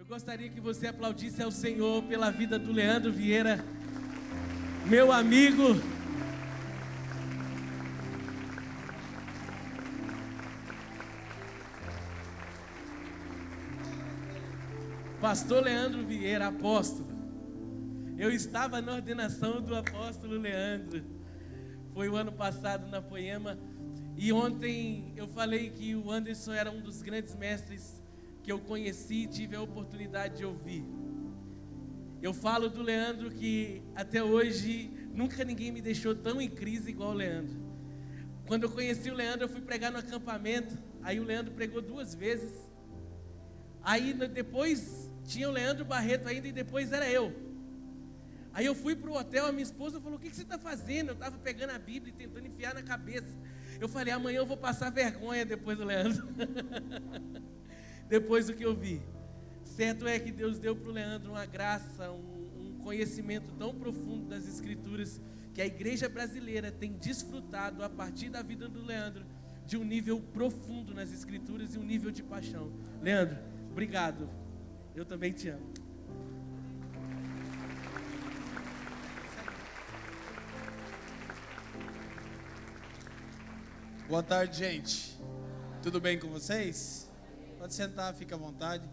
Eu gostaria que você aplaudisse ao Senhor pela vida do Leandro Vieira, meu amigo. Pastor Leandro Vieira, apóstolo. Eu estava na ordenação do apóstolo Leandro. Foi o ano passado na Poema. E ontem eu falei que o Anderson era um dos grandes mestres que eu conheci e tive a oportunidade de ouvir. Eu falo do Leandro que até hoje nunca ninguém me deixou tão em crise igual o Leandro. Quando eu conheci o Leandro, eu fui pregar no acampamento. Aí o Leandro pregou 2 vezes. Aí depois tinha o Leandro Barreto ainda e depois era eu. Aí eu fui para o hotel, a minha esposa falou: o que você está fazendo? Eu estava pegando a Bíblia e tentando enfiar na cabeça. Eu falei: amanhã eu vou passar vergonha depois do Leandro. Depois do que eu vi. Certo é que Deus deu para o Leandro uma graça, um conhecimento tão profundo das Escrituras, que a igreja brasileira tem desfrutado a partir da vida do Leandro, de um nível profundo nas Escrituras e um nível de paixão. Leandro, obrigado. Eu também te amo. Boa tarde, gente. Tudo bem com vocês? Pode sentar, fica à vontade.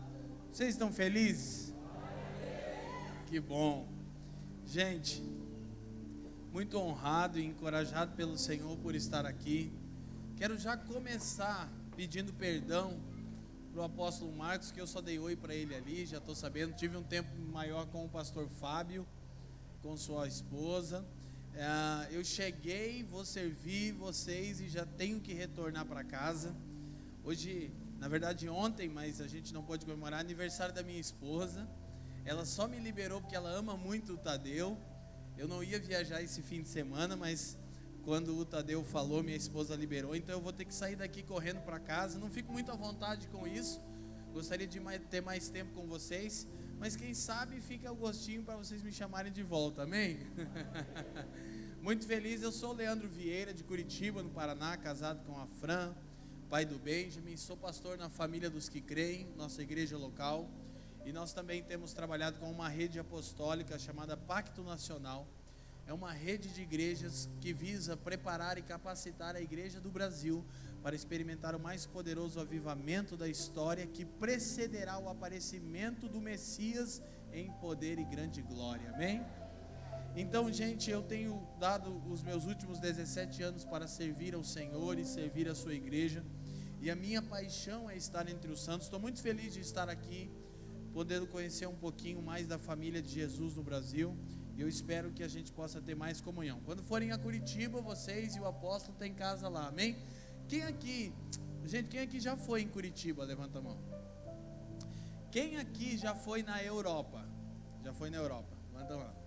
Vocês estão felizes? Que bom. Gente, muito honrado e encorajado pelo Senhor por estar aqui. Quero já começar pedindo perdão para o apóstolo Marcos, que eu só dei oi para ele ali, já estou sabendo. Tive um tempo maior com o pastor Fábio, com sua esposa. Eu cheguei, vou servir vocês e já tenho que retornar para casa. Hoje, na verdade ontem, mas a gente não pode comemorar, aniversário da minha esposa. Ela só me liberou porque ela ama muito o Tadeu. Eu não ia viajar esse fim de semana, mas quando o Tadeu falou, minha esposa liberou. Então eu vou ter que sair daqui correndo para casa. Não fico muito à vontade com isso. Gostaria de ter mais tempo com vocês, mas quem sabe fica o gostinho para vocês me chamarem de volta, amém? Muito feliz. Eu sou o Leandro Vieira, de Curitiba, no Paraná, casado com a Fran, pai do Benjamin. Sou pastor na Família dos que Creem, nossa igreja local. E nós também temos trabalhado com uma rede apostólica chamada Pacto Nacional. É uma rede de igrejas que visa preparar e capacitar a igreja do Brasil para experimentar o mais poderoso avivamento da história, que precederá o aparecimento do Messias em poder e grande glória, amém? Então, gente, eu tenho dado os meus últimos 17 anos para servir ao Senhor e servir a sua igreja, e a minha paixão é estar entre os santos. Estou muito feliz de estar aqui, podendo conhecer um pouquinho mais da família de Jesus no Brasil. Eu espero que a gente possa ter mais comunhão. Quando forem a Curitiba, vocês e o apóstolo têm casa lá, amém? Quem aqui já foi em Curitiba? Levanta a mão. Quem aqui já foi na Europa? Já foi na Europa? Levanta a mão.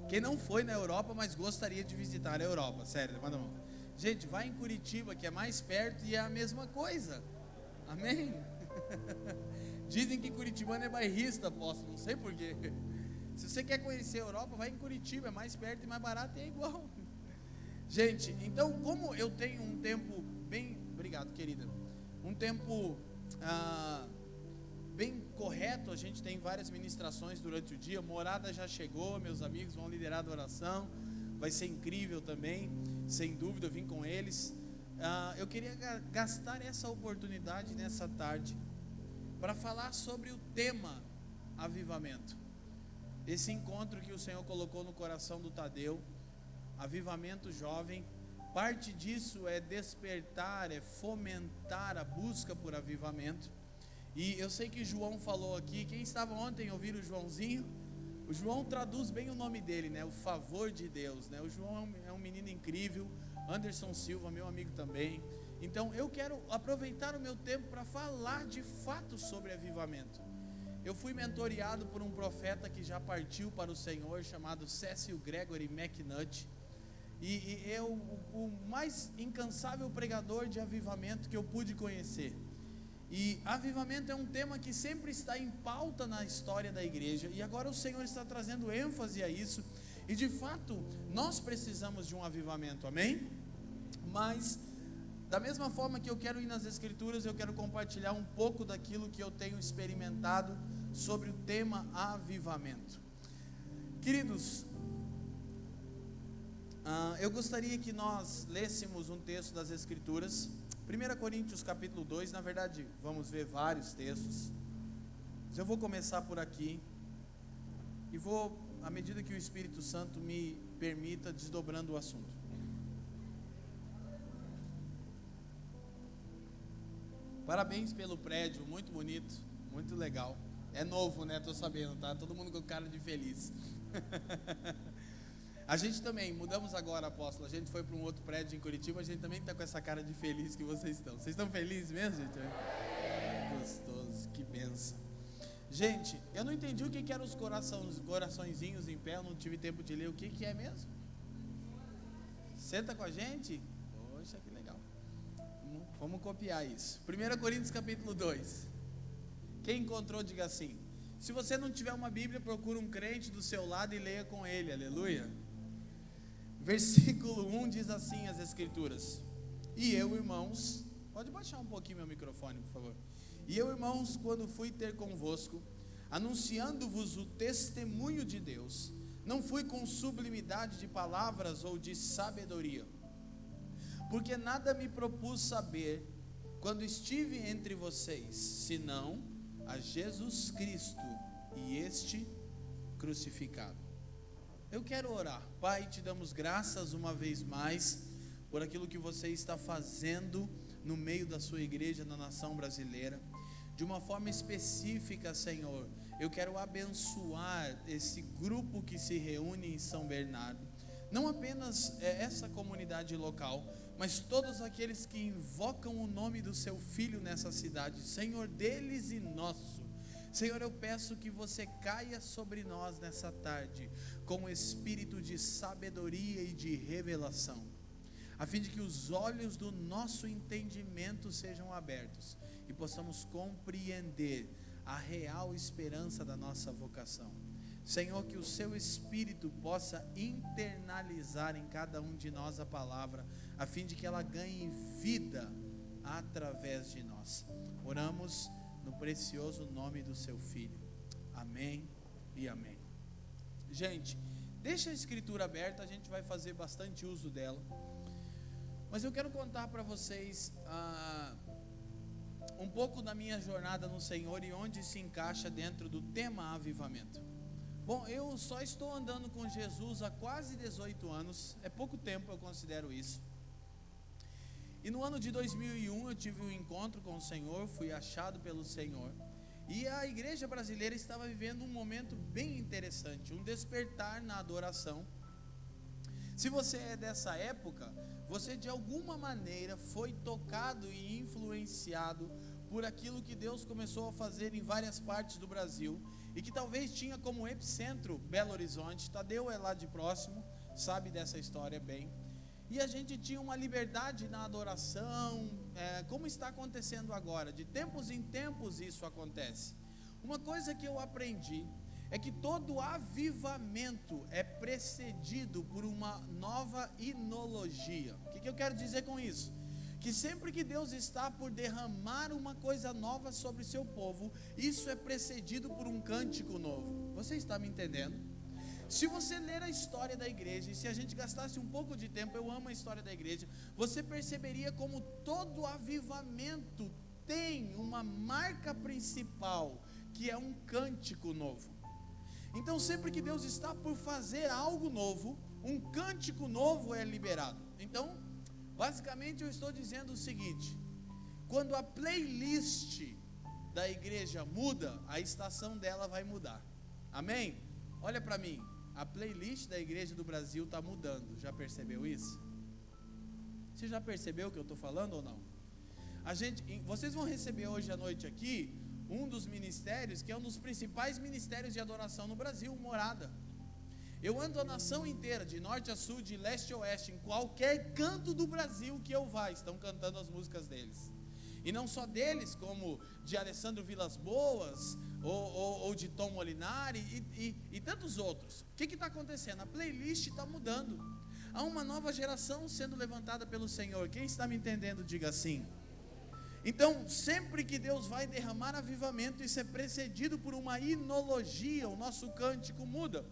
Quem não foi na Europa, mas gostaria de visitar a Europa? Sério, levanta a mão. Gente, vai em Curitiba, que é mais perto e é a mesma coisa, amém? Dizem que curitibano é bairrista, apóstolo, não sei porquê. Se você quer conhecer a Europa, vai em Curitiba, é mais perto e mais barato e é igual. Gente, então, como eu tenho um tempo bem, obrigado querida, um tempo bem correto, a gente tem várias ministrações durante o dia. Morada já chegou, meus amigos vão liderar a oração, vai ser incrível também, sem dúvida, eu vim com eles. Eu queria gastar essa oportunidade nessa tarde para falar sobre o tema avivamento. Esse encontro que o Senhor colocou no coração do Tadeu, avivamento jovem, parte disso é despertar, é fomentar a busca por avivamento. E eu sei que João falou aqui, quem estava ontem ouvindo o Joãozinho? O João traduz bem o nome dele, né? O favor de Deus, né? O João é um menino incrível. Anderson Silva, meu amigo também. Então eu quero aproveitar o meu tempo para falar de fato sobre avivamento. Eu fui mentoreado por um profeta que já partiu para o Senhor, chamado Cecil Gregory McNutt. E é o mais incansável pregador de avivamento que eu pude conhecer. E avivamento é um tema que sempre está em pauta na história da igreja, e agora o Senhor está trazendo ênfase a isso, e de fato nós precisamos de um avivamento, amém? Mas Da mesma forma que eu quero ir nas Escrituras, eu quero compartilhar um pouco daquilo que eu tenho experimentado sobre o tema avivamento. Queridos, eu gostaria que nós lêssemos um texto das Escrituras, 1 Coríntios capítulo 2, na verdade vamos ver vários textos, mas eu vou começar por aqui, e vou, à medida que o Espírito Santo me permita, desdobrando o assunto. Parabéns pelo prédio, muito bonito, muito legal. É novo, né? Tô sabendo, tá? Todo mundo com cara de feliz. A gente também, mudamos agora, apóstolo. A gente foi para um outro prédio em Curitiba, a gente também está com essa cara de feliz que vocês estão. Vocês estão felizes mesmo, gente? Gostoso, que benção. Gente, eu não entendi o que eram os coraçõezinhos em pé, eu não tive tempo de ler. O que é mesmo? Senta com a gente? Poxa, que legal. Vamos copiar isso. 1 Coríntios capítulo 2. Quem encontrou, diga assim. Se você não tiver uma Bíblia, procura um crente do seu lado e leia com ele, aleluia. Versículo 1 diz assim as Escrituras: E eu, irmãos, pode baixar um pouquinho meu microfone, por favor. E eu, irmãos, quando fui ter convosco, anunciando-vos o testemunho de Deus, não fui com sublimidade de palavras ou de sabedoria, porque nada me propus saber quando estive entre vocês, senão a Jesus Cristo e este crucificado. Eu quero orar. Pai, te damos graças uma vez mais por aquilo que você está fazendo no meio da sua igreja na nação brasileira. De uma forma específica, Senhor, eu quero abençoar esse grupo que se reúne em São Bernardo, não apenas essa comunidade local, mas todos aqueles que invocam o nome do seu Filho nessa cidade, Senhor, deles e nosso. Senhor, eu peço que você caia sobre nós nessa tarde, com o espírito de sabedoria e de revelação, a fim de que os olhos do nosso entendimento sejam abertos, e possamos compreender a real esperança da nossa vocação. Senhor, que o seu Espírito possa internalizar em cada um de nós a palavra, a fim de que ela ganhe vida através de nós. Oramos no precioso nome do seu Filho. Amém e amém. Gente, deixa a Escritura aberta, a gente vai fazer bastante uso dela. Mas eu quero contar para vocês um pouco da minha jornada no Senhor e onde se encaixa dentro do tema avivamento. Bom, eu só estou andando com Jesus há quase 18 anos, é pouco tempo, eu considero isso. E no ano de 2001 eu tive um encontro com o Senhor, fui achado pelo Senhor. E a igreja brasileira estava vivendo um momento bem interessante, um despertar na adoração. Se você é dessa época, você de alguma maneira foi tocado e influenciado por aquilo que Deus começou a fazer em várias partes do Brasil, e que talvez tinha como epicentro Belo Horizonte. Tadeu é lá de próximo, sabe dessa história bem. E a gente tinha uma liberdade na adoração, como está acontecendo agora. De tempos em tempos isso acontece. Uma coisa que eu aprendi é que todo avivamento é precedido por uma nova inologia. O que eu quero dizer com isso? Que sempre que Deus está por derramar uma coisa nova sobre o seu povo, isso é precedido por um cântico novo. Você está me entendendo? Se você ler a história da igreja, e se a gente gastasse um pouco de tempo, eu amo a história da igreja, você perceberia como todo avivamento tem uma marca principal, que é um cântico novo. Então sempre que Deus está por fazer algo novo, um cântico novo é liberado. Então, basicamente eu estou dizendo o seguinte: quando a playlist da igreja muda, a estação dela vai mudar. Amém? Olha para mim, a playlist da igreja do Brasil está mudando. Já percebeu isso? Você já percebeu o que eu estou falando ou não? Vocês vão receber hoje à noite aqui um dos ministérios, que é um dos principais ministérios de adoração no Brasil, Morada. Eu ando a nação inteira, de norte a sul, de leste a oeste, em qualquer canto do Brasil que eu vá, estão cantando as músicas deles. E não só deles, como de Alessandro Vilas Boas, ou de Tom Molinari, e tantos outros. O que está acontecendo? A playlist está mudando. Há uma nova geração sendo levantada pelo Senhor. Quem está me entendendo, diga assim. Então, sempre que Deus vai derramar avivamento, isso é precedido por uma inologia, o nosso cântico muda.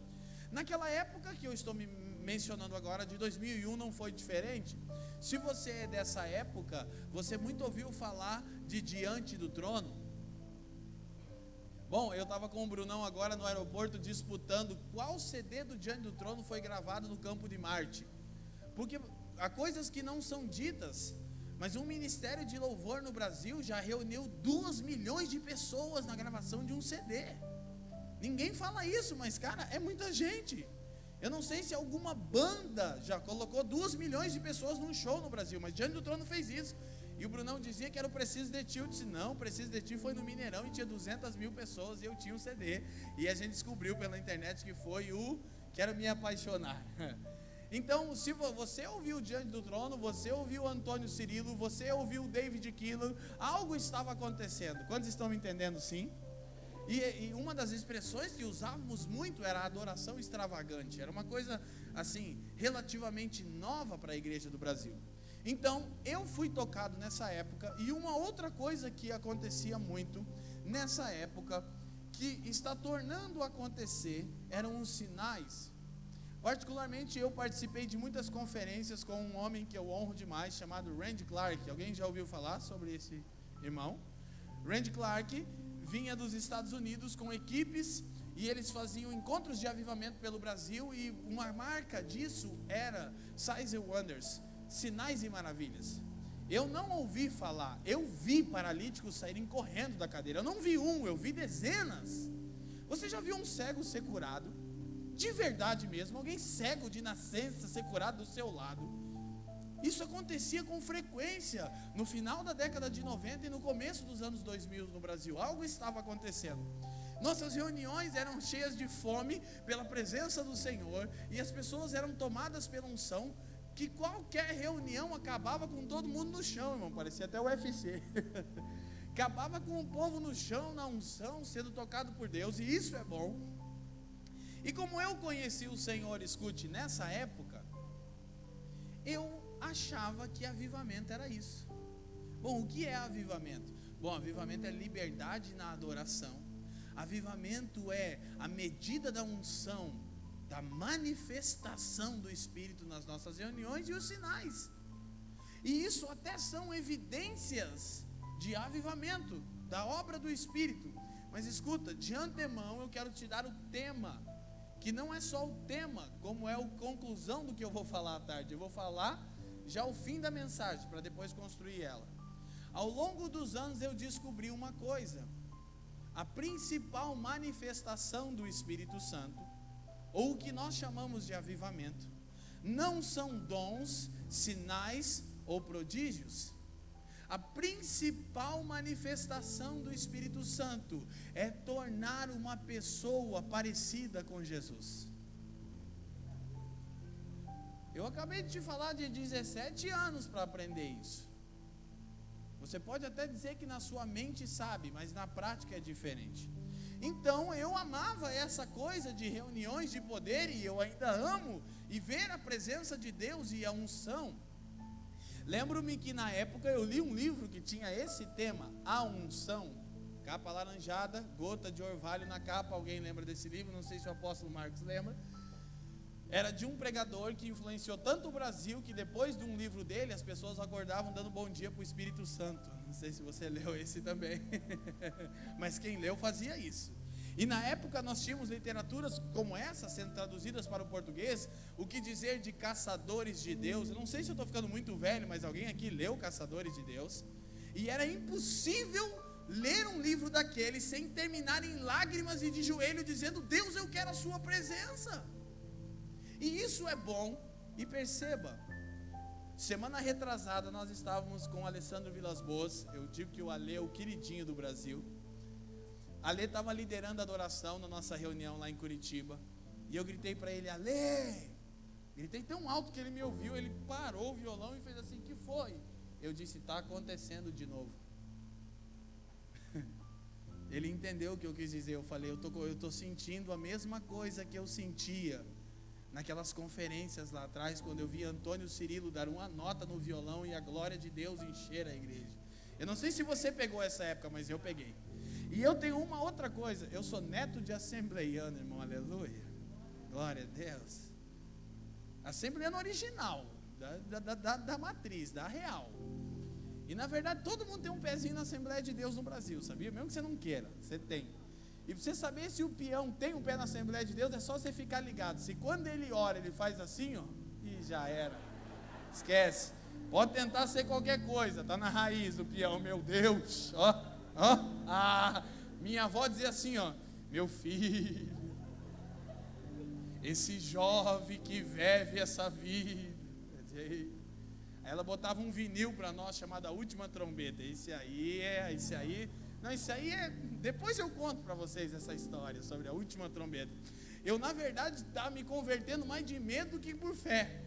Naquela época que eu estou me mencionando agora, de 2001, não foi diferente. Se você é dessa época, você muito ouviu falar de Diante do Trono. Bom, eu estava com o Brunão agora no aeroporto disputando qual CD do Diante do Trono foi gravado no campo de Marte. Porque há coisas que não são ditas, mas um ministério de louvor no Brasil já reuniu 2 milhões de pessoas na gravação de um CD. Ninguém fala isso, mas cara, é muita gente. Eu não sei se alguma banda já colocou 2 milhões de pessoas num show no Brasil, mas Diante do Trono fez isso. E o Brunão dizia que era o Preciso de Ti. Eu disse, não, o Preciso de Ti foi no Mineirão e tinha 200 mil pessoas e eu tinha um CD. E a gente descobriu pela internet que foi o Quero Me Apaixonar. Então, se você ouviu Diante do Trono, você ouviu Antônio Cirilo, você ouviu David Keelan, algo estava acontecendo. Quantos estão me entendendo, sim? E uma das expressões que usávamos muito era a adoração extravagante. Era uma coisa, assim, relativamente nova para a igreja do Brasil. Então, eu fui tocado nessa época. E uma outra coisa que acontecia muito nessa época, que está tornando a acontecer, eram os sinais. Particularmente, eu participei de muitas conferências com um homem que eu honro demais, chamado Randy Clark. Alguém já ouviu falar sobre esse irmão? Randy Clark vinha dos Estados Unidos com equipes e eles faziam encontros de avivamento pelo Brasil, e uma marca disso era Signs and Wonders, sinais e maravilhas. Eu não ouvi falar, eu vi paralíticos saírem correndo da cadeira. Eu não vi um, eu vi dezenas. Você já viu um cego ser curado? De verdade mesmo, alguém cego de nascença ser curado do seu lado? Isso acontecia com frequência no final da década de 90 e no começo dos anos 2000 no Brasil. Algo estava acontecendo. Nossas reuniões eram cheias de fome pela presença do Senhor, e as pessoas eram tomadas pela unção, que qualquer reunião acabava com todo mundo no chão, irmão, parecia até o UFC. Acabava com o povo no chão, na unção, sendo tocado por Deus, e isso é bom. E como eu conheci o Senhor, escute, nessa época, eu achava que avivamento era isso. Bom, o que é avivamento? Bom, avivamento é liberdade na adoração. Avivamento é a medida da unção, da manifestação do Espírito nas nossas reuniões e os sinais. E isso até são evidências de avivamento, da obra do Espírito. Mas escuta, de antemão eu quero te dar o tema, que não é só o tema, como é a conclusão do que eu vou falar à tarde. Eu vou falar já o fim da mensagem, para depois construir ela. Ao longo dos anos eu descobri uma coisa: a principal manifestação do Espírito Santo, ou o que nós chamamos de avivamento, não são dons, sinais ou prodígios. A principal manifestação do Espírito Santo é tornar uma pessoa parecida com Jesus. Eu acabei de te falar de 17 anos para aprender isso. Você pode até dizer que na sua mente sabe, mas na prática é diferente. Então eu amava essa coisa de reuniões de poder, e eu ainda amo, e ver a presença de Deus e a unção. Lembro-me que na época eu li um livro que tinha esse tema, a unção, capa alaranjada, gota de orvalho na capa. Alguém lembra desse livro? Não sei se o apóstolo Marcos lembra. Era de um pregador que influenciou tanto o Brasil, que depois de um livro dele, as pessoas acordavam dando bom dia para o Espírito Santo. Não sei se você leu esse também, mas quem leu fazia isso. E na época nós tínhamos literaturas como essa sendo traduzidas para o português. O que dizer de Caçadores de Deus? Eu não sei se eu estou ficando muito velho, mas alguém aqui leu Caçadores de Deus? E era impossível ler um livro daquele sem terminar em lágrimas e de joelho dizendo: Deus, eu quero a sua presença. E isso é bom. E perceba, semana retrasada nós estávamos com o Alessandro Vilas Boas. Eu digo que o Ale é o queridinho do Brasil. Ale estava liderando a adoração na nossa reunião lá em Curitiba. E eu gritei para ele: Ale! Gritei tão alto que ele me ouviu. Ele parou o violão e fez assim: que foi? Eu disse: está acontecendo de novo. Ele entendeu o que eu quis dizer. Eu falei: eu estou sentindo a mesma coisa que eu sentia naquelas conferências lá atrás, quando eu vi Antônio Cirilo dar uma nota no violão e a glória de Deus encher a igreja. Eu não sei se você pegou essa época, mas eu peguei. E eu tenho uma outra coisa, eu sou neto de assembleiano, irmão, aleluia, glória a Deus. Assembleiano original, da matriz, da real. E na verdade todo mundo tem um pezinho na Assembleia de Deus no Brasil, sabia? Mesmo que você não queira, você tem. E para você saber se o peão tem um pé na Assembleia de Deus, é só você ficar ligado. Se quando ele ora, ele faz assim, ó, e já era. Esquece. Pode tentar ser qualquer coisa, tá na raiz do peão, meu Deus. Minha avó dizia assim, ó, meu filho, esse jovem que vive essa vida. Aí ela botava um vinil para nós chamado A Última Trombeta. Esse aí. Não, isso aí é... Depois eu conto para vocês essa história sobre a última trombeta. Eu, na verdade, estava me convertendo mais de medo do que por fé.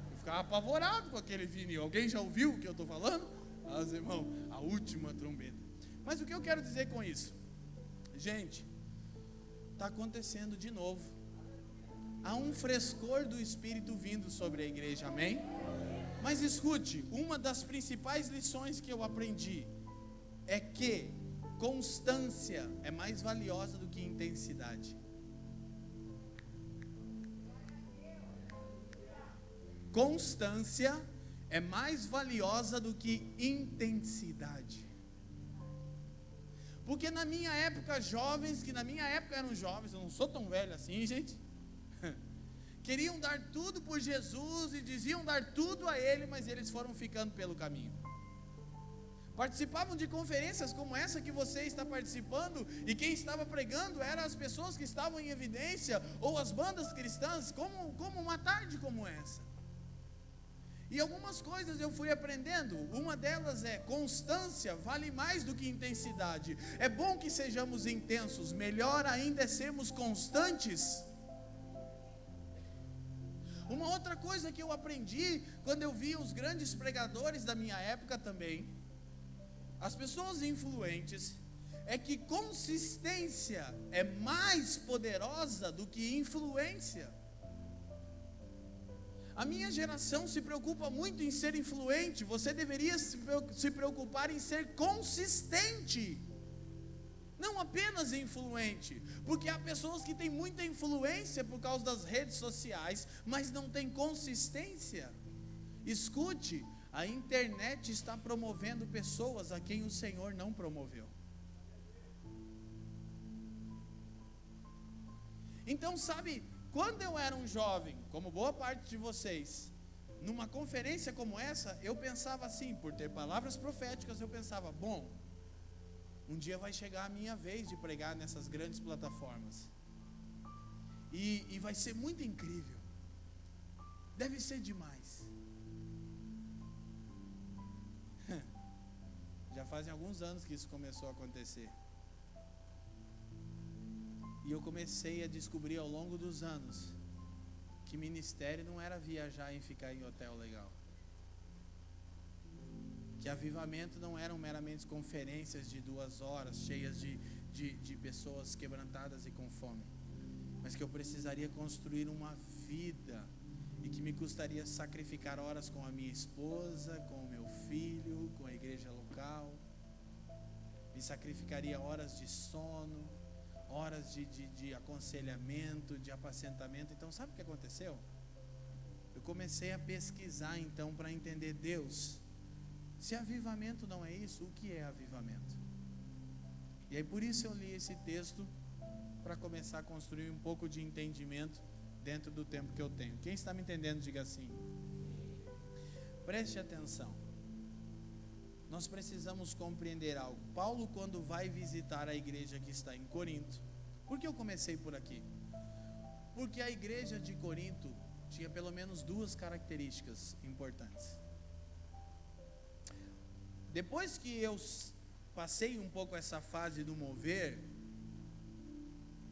Eu ficava apavorado com aquele vinil. Alguém já ouviu o que eu estou falando? Mas, irmão, a última trombeta. Mas o que eu quero dizer com isso? Gente, está acontecendo de novo. Há um frescor do Espírito vindo sobre a igreja, amém? Mas escute, uma das principais lições que eu aprendi é que constância é mais valiosa do que intensidade. Constância é mais valiosa do que intensidade. Porque na minha época, jovens, que na minha época eram jovens, eu não sou tão velho assim, gente, queriam dar tudo por Jesus e diziam dar tudo a Ele, mas eles foram ficando pelo caminho. Participavam de conferências como essa que você está participando, e quem estava pregando eram as pessoas que estavam em evidência, ou as bandas cristãs, como uma tarde como essa. E algumas coisas eu fui aprendendo, uma delas é, constância vale mais do que intensidade. É bom que sejamos intensos, melhor ainda é sermos constantes. Uma outra coisa que eu aprendi, quando eu vi os grandes pregadores da minha época também, as pessoas influentes, é que consistência é mais poderosa do que influência. A minha geração se preocupa muito em ser influente, você deveria se preocupar em ser consistente, não apenas influente, porque há pessoas que têm muita influência por causa das redes sociais, mas não têm consistência. Escute, a internet está promovendo pessoas a quem o Senhor não promoveu. Então, sabe, quando eu era um jovem, como boa parte de vocês, numa conferência como essa, eu pensava assim, por ter palavras proféticas, eu pensava, bom, um dia vai chegar a minha vez de pregar nessas grandes plataformas, e vai ser muito incrível, deve ser demais. Já fazem alguns anos que isso começou a acontecer. E eu comecei a descobrir ao longo dos anos que ministério não era viajar e ficar em hotel legal. Que avivamento não eram meramente conferências de 2 horas cheias de pessoas quebrantadas e com fome. Mas que eu precisaria construir uma vida e que me custaria sacrificar horas com a minha esposa, com o meu filho, com a igreja local. Me sacrificaria horas de sono, horas de aconselhamento, de apacentamento. Então sabe o que aconteceu? Eu comecei a pesquisar então para entender, Deus, se avivamento não é isso, o que é avivamento? E aí por isso eu li esse texto, para começar a construir um pouco de entendimento dentro do tempo que eu tenho. Quem está me entendendo, diga assim. Preste atenção. Nós precisamos compreender algo. Paulo, quando vai visitar a igreja que está em Corinto, por que eu comecei por aqui? Porque a igreja de Corinto tinha pelo menos 2 características importantes. Depois que eu passei um pouco essa fase do mover,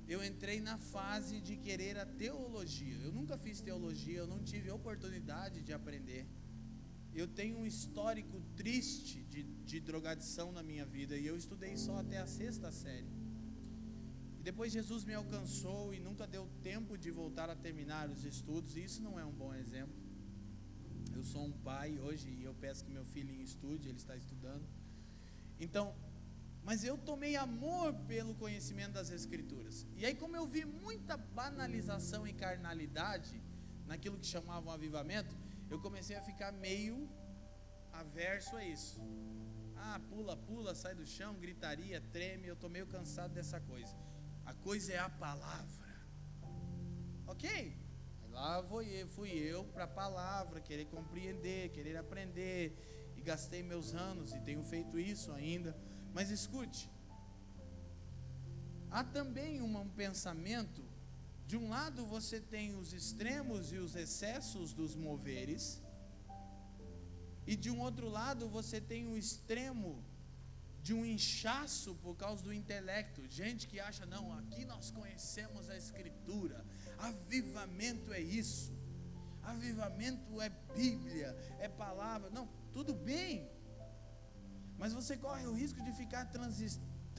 eu entrei na fase de querer a teologia. Eu nunca fiz teologia, eu não tive oportunidade de aprender. Eu tenho um histórico triste de drogadição na minha vida, e eu estudei só até a 6ª série. depois Jesus me alcançou e nunca deu tempo de voltar a terminar os estudos, e isso não é um bom exemplo. Eu sou um pai hoje e eu peço que meu filhinho estude, ele está estudando. Então, mas eu tomei amor pelo conhecimento das Escrituras. E aí, como eu vi muita banalização e carnalidade naquilo que chamavam avivamento, eu comecei a ficar meio averso a isso. Pula, sai do chão, gritaria, treme. Eu estou meio cansado dessa coisa. A coisa é a palavra. Ok? Lá fui eu para a palavra, querer compreender, querer aprender, e gastei meus anos e tenho feito isso ainda. Mas escute, há também um pensamento, de um lado você tem os extremos e os excessos dos moveres, e de um outro lado você tem o extremo de um inchaço por causa do intelecto. Gente que acha, não, aqui nós conhecemos a Escritura, avivamento é isso, avivamento é Bíblia, é palavra. Não, tudo bem, mas você corre o risco de ficar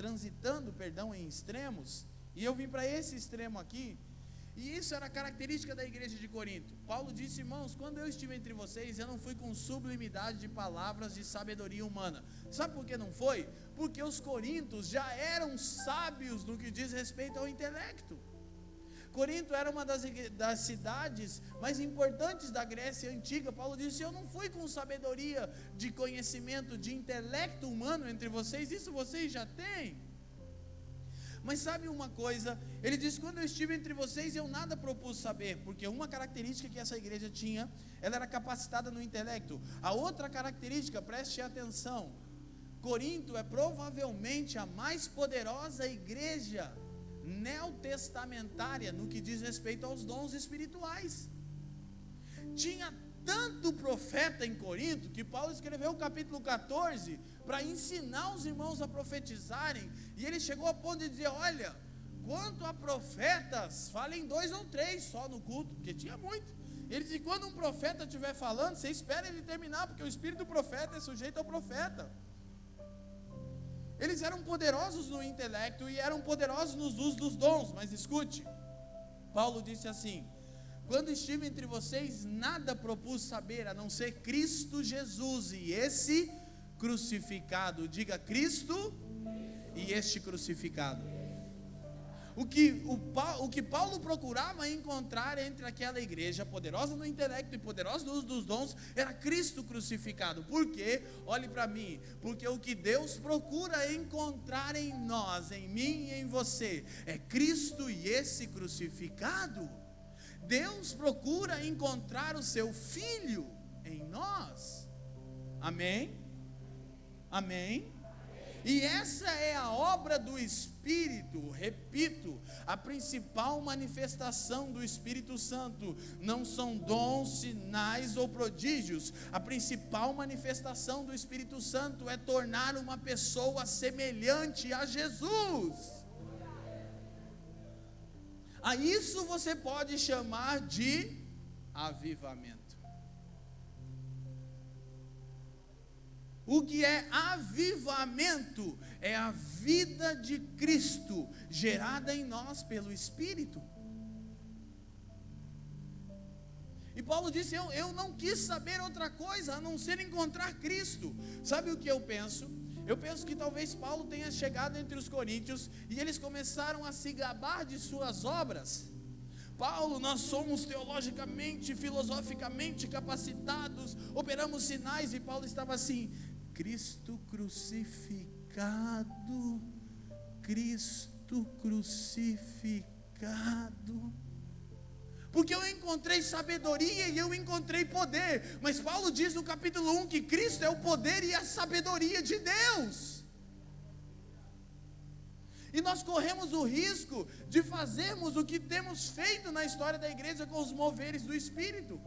transitando em extremos. E eu vim para esse extremo aqui, e isso era característica da igreja de Corinto. Paulo disse, irmãos, quando eu estive entre vocês, eu não fui com sublimidade de palavras de sabedoria humana. Sabe por que não foi? Porque os corintos já eram sábios no que diz respeito ao intelecto. Corinto era uma das cidades mais importantes da Grécia Antiga. Paulo disse, eu não fui com sabedoria de conhecimento, de intelecto humano entre vocês, isso vocês já têm. Mas sabe uma coisa, ele diz, quando eu estive entre vocês, eu nada propus saber, porque uma característica que essa igreja tinha, ela era capacitada no intelecto. A outra característica, preste atenção, Corinto é provavelmente a mais poderosa igreja neotestamentária no que diz respeito aos dons espirituais. Tinha tanto profeta em Corinto, que Paulo escreveu o capítulo 14, para ensinar os irmãos a profetizarem, e ele chegou a ponto de dizer, olha, quanto a profetas, falem 2 ou 3 só no culto, porque tinha muito. Ele disse, quando um profeta estiver falando, você espera ele terminar, porque o espírito do profeta é sujeito ao profeta. Eles eram poderosos no intelecto, e eram poderosos nos usos dos dons, mas escute, Paulo disse assim, quando estive entre vocês, nada propus saber, a não ser Cristo Jesus, e esse crucificado. Diga Cristo e este crucificado. O que Paulo procurava encontrar entre aquela igreja poderosa no intelecto e poderosa no uso dos dons, era Cristo crucificado. Por quê? Olhe para mim, porque o que Deus procura encontrar em nós, em mim e em você, é Cristo e esse crucificado. Deus procura encontrar o seu Filho em nós. Amém? Amém? E essa é a obra do Espírito, repito, a principal manifestação do Espírito Santo. Não são dons, sinais ou prodígios. A principal manifestação do Espírito Santo é tornar uma pessoa semelhante a Jesus. A isso você pode chamar de avivamento. O que é avivamento? É a vida de Cristo gerada em nós pelo Espírito. E Paulo disse, eu não quis saber outra coisa a não ser encontrar Cristo. Sabe o que eu penso? Eu penso que talvez Paulo tenha chegado entre os coríntios e eles começaram a se gabar de suas obras. Paulo, nós somos teologicamente, filosoficamente capacitados, operamos sinais, e Paulo estava assim, Cristo crucificado, Cristo crucificado. Porque eu encontrei sabedoria e eu encontrei poder. Mas Paulo diz no capítulo 1 que Cristo é o poder e a sabedoria de Deus. E nós corremos o risco de fazermos o que temos feito na história da igreja com os moveres do Espírito.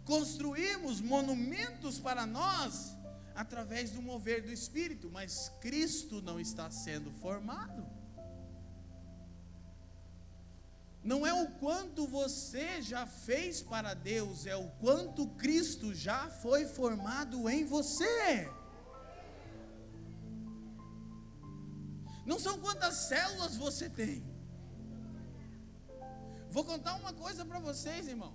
Construímos monumentos para nós através do mover do Espírito, mas Cristo não está sendo formado. Não é o quanto você já fez para Deus, é o quanto Cristo já foi formado em você. Não são quantas células você tem. Vou contar uma coisa para vocês, irmão.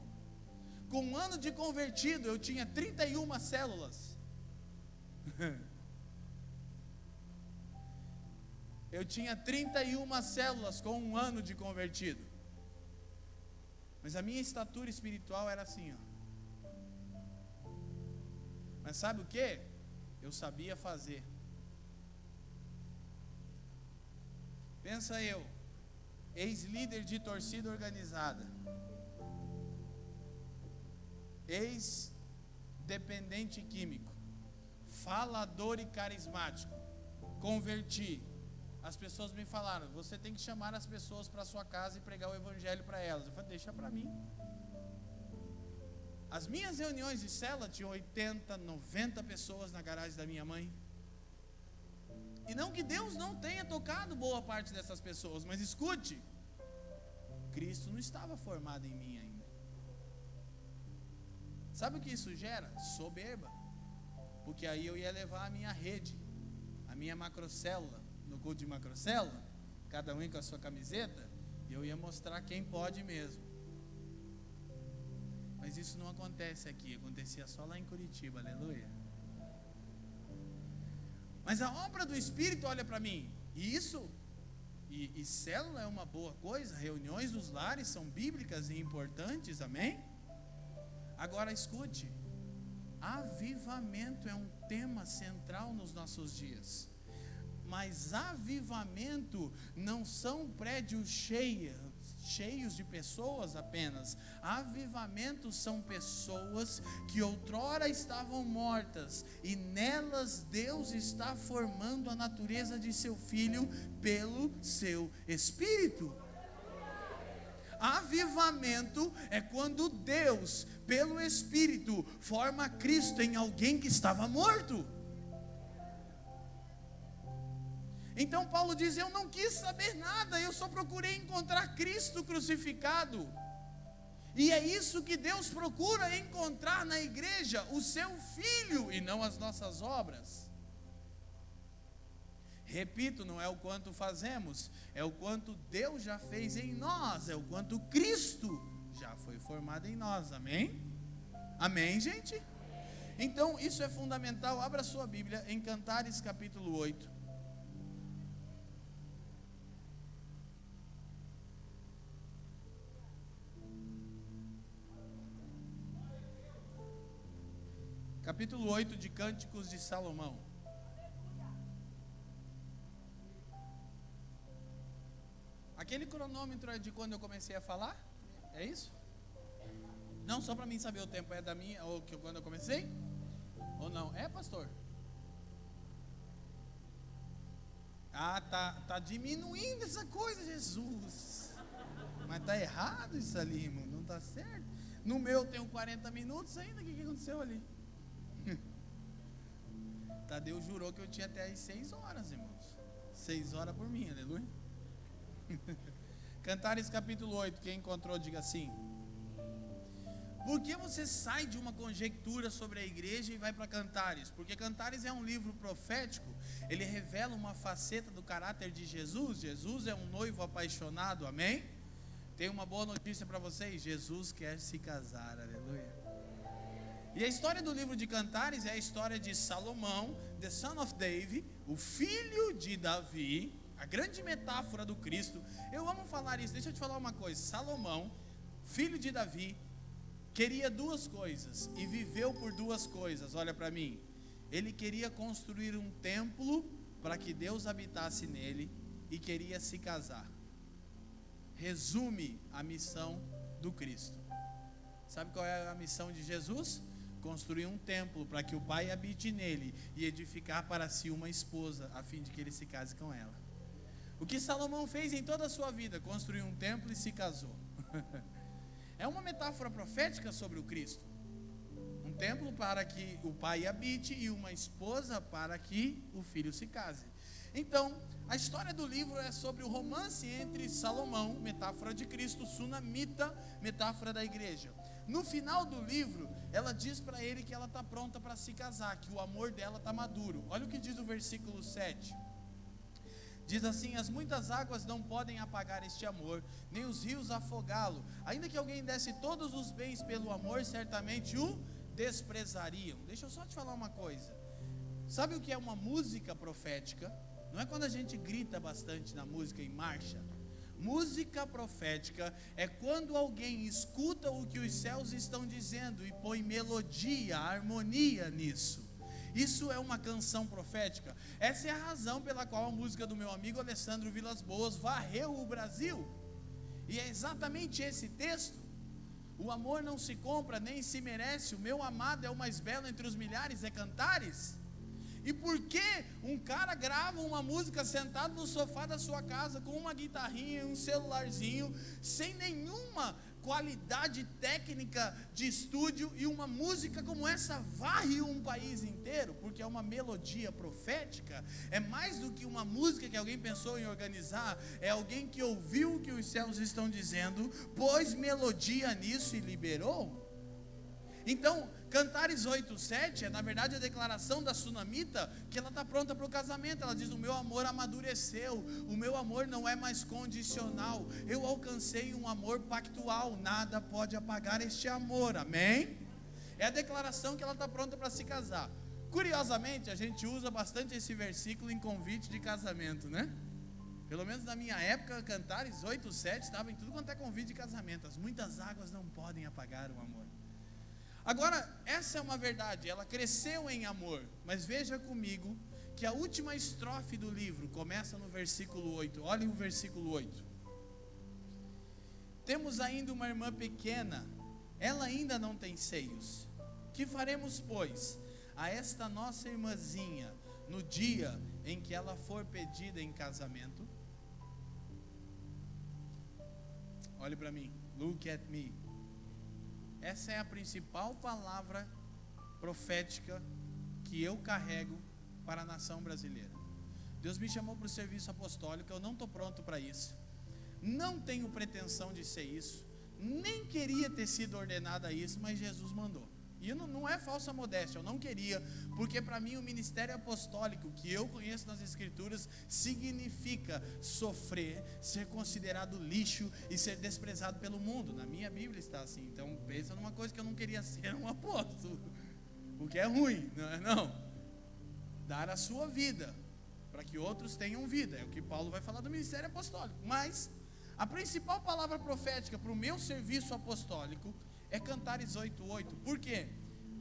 Com um ano de convertido, eu tinha 31 células. Eu tinha 31 células com um ano de convertido. Mas a minha estatura espiritual era assim, ó. Mas sabe o que? Eu sabia fazer. Pensa eu, ex-líder de torcida organizada, ex-dependente químico, falador e carismático, converti. As pessoas me falaram, você tem que chamar as pessoas para sua casa e pregar o evangelho para elas. Eu falei, deixa para mim. As minhas reuniões de célula tinham 80, 90 pessoas na garagem da minha mãe. E não que Deus não tenha tocado boa parte dessas pessoas, mas escute, Cristo não estava formado em mim ainda. Sabe o que isso gera? Soberba. Porque aí eu ia levar a minha rede, a minha macrocélula, no culto de macrocélula, cada um com a sua camiseta, e eu ia mostrar quem pode mesmo. Mas isso não acontece aqui, acontecia só lá em Curitiba, aleluia. Mas a obra do Espírito, olha para mim, e célula é uma boa coisa, reuniões dos lares são bíblicas e importantes, amém? Agora escute, avivamento é um tema central nos nossos dias. Mas avivamento não são prédios cheios de pessoas apenas. Avivamentos são pessoas que outrora estavam mortas, e nelas Deus está formando a natureza de seu Filho pelo seu Espírito. Avivamento é quando Deus, pelo Espírito, forma Cristo em alguém que estava morto. Então Paulo diz, eu não quis saber nada, eu só procurei encontrar Cristo crucificado. E é isso que Deus procura encontrar na igreja, o seu Filho, e não as nossas obras. Repito, não é o quanto fazemos, é o quanto Deus já fez em nós, é o quanto Cristo já foi formado em nós, amém? Amém, gente? Então isso é fundamental. Abra sua Bíblia em Cantares capítulo 8. Capítulo 8 de Cânticos de Salomão. Aquele cronômetro é de quando eu comecei a falar? É isso? Não, só para mim saber o tempo, é da minha, ou que quando eu comecei? Ou não? É, pastor? Ah, tá diminuindo essa coisa, Jesus. Mas tá errado isso ali, irmão, não tá certo. No meu tenho 40 minutos ainda, o que aconteceu ali? Tadeu jurou que eu tinha até as 6 horas, irmãos. 6 horas por mim, aleluia. Cantares capítulo 8, quem encontrou diga assim. Por que você sai de uma conjectura sobre a igreja e vai para Cantares? Porque Cantares é um livro profético. Ele revela uma faceta do caráter de Jesus. Jesus é um noivo apaixonado, amém? Tenho uma boa notícia para vocês, Jesus quer se casar, aleluia. E a história do livro de Cantares é a história de Salomão, the son of David, o filho de Davi, a grande metáfora do Cristo. Eu amo falar isso, deixa eu te falar uma coisa. Salomão, filho de Davi, queria duas coisas e viveu por duas coisas, olha para mim. Ele queria construir um templo para que Deus habitasse nele e queria se casar. Resume a missão do Cristo. Sabe qual é a missão de Jesus? Construir um templo para que o Pai habite nele e edificar para si uma esposa, a fim de que ele se case com ela. O que Salomão fez em toda a sua vida? Construiu um templo e se casou. É uma metáfora profética sobre o Cristo. Um templo para que o Pai habite e uma esposa para que o filho se case. Então, a história do livro é sobre o romance entre Salomão, metáfora de Cristo, Sunamita, metáfora da igreja. No final do livro, ela diz para ele que ela está pronta para se casar, que o amor dela está maduro. Olha o que diz o versículo 7. Diz assim: as muitas águas não podem apagar este amor, nem os rios afogá-lo. Ainda que alguém desse todos os bens pelo amor, certamente o desprezariam. Deixa eu só te falar uma coisa. Sabe o que é uma música profética? Não é quando a gente grita bastante na música em marcha. Música profética é quando alguém escuta o que os céus estão dizendo e põe melodia, harmonia nisso. Isso é uma canção profética. Essa é a razão pela qual a música do meu amigo Alessandro Vilas Boas varreu o Brasil. E é exatamente esse texto. O amor não se compra nem se merece, o meu amado é o mais belo entre os milhares, é Cantares. E por que um cara grava uma música sentado no sofá da sua casa com uma guitarrinha e um celularzinho, sem nenhuma qualidade técnica de estúdio, e uma música como essa varre um país inteiro? Porque é uma melodia profética. É mais do que uma música que alguém pensou em organizar, é alguém que ouviu o que os céus estão dizendo, pôs melodia nisso e liberou. Então, Cantares 8:7 é na verdade a declaração da sunamita, que ela está pronta para o casamento. Ela diz: o meu amor amadureceu, o meu amor não é mais condicional, eu alcancei um amor pactual, nada pode apagar este amor, amém? É a declaração que ela está pronta para se casar. Curiosamente, a gente usa bastante esse versículo em convite de casamento, né? Pelo menos na minha época, Cantares 8:7 estava em tudo quanto é convite de casamento. As muitas águas não podem apagar o amor. Agora, essa é uma verdade, ela cresceu em amor, mas veja comigo que a última estrofe do livro começa no versículo 8, olhem o versículo 8. Temos ainda uma irmã pequena, ela ainda não tem seios. Que faremos, pois, a esta nossa irmãzinha no dia em que ela for pedida em casamento? Olhe para mim, look at me. Essa é a principal palavra profética que eu carrego para a nação brasileira. Deus me chamou para o serviço apostólico, eu não estou pronto para isso, não tenho pretensão de ser isso, nem queria ter sido ordenado a isso, mas Jesus mandou. E não é falsa modéstia, eu não queria, porque para mim o ministério apostólico, que eu conheço nas escrituras, significa sofrer, ser considerado lixo e ser desprezado pelo mundo. Na minha Bíblia está assim. Então pensa numa coisa que eu não queria ser, um apóstolo, o que é ruim, não é não? Dar a sua vida, para que outros tenham vida, é o que Paulo vai falar do ministério apostólico. Mas a principal palavra profética para o meu serviço apostólico é Cantares 8:8. Por quê?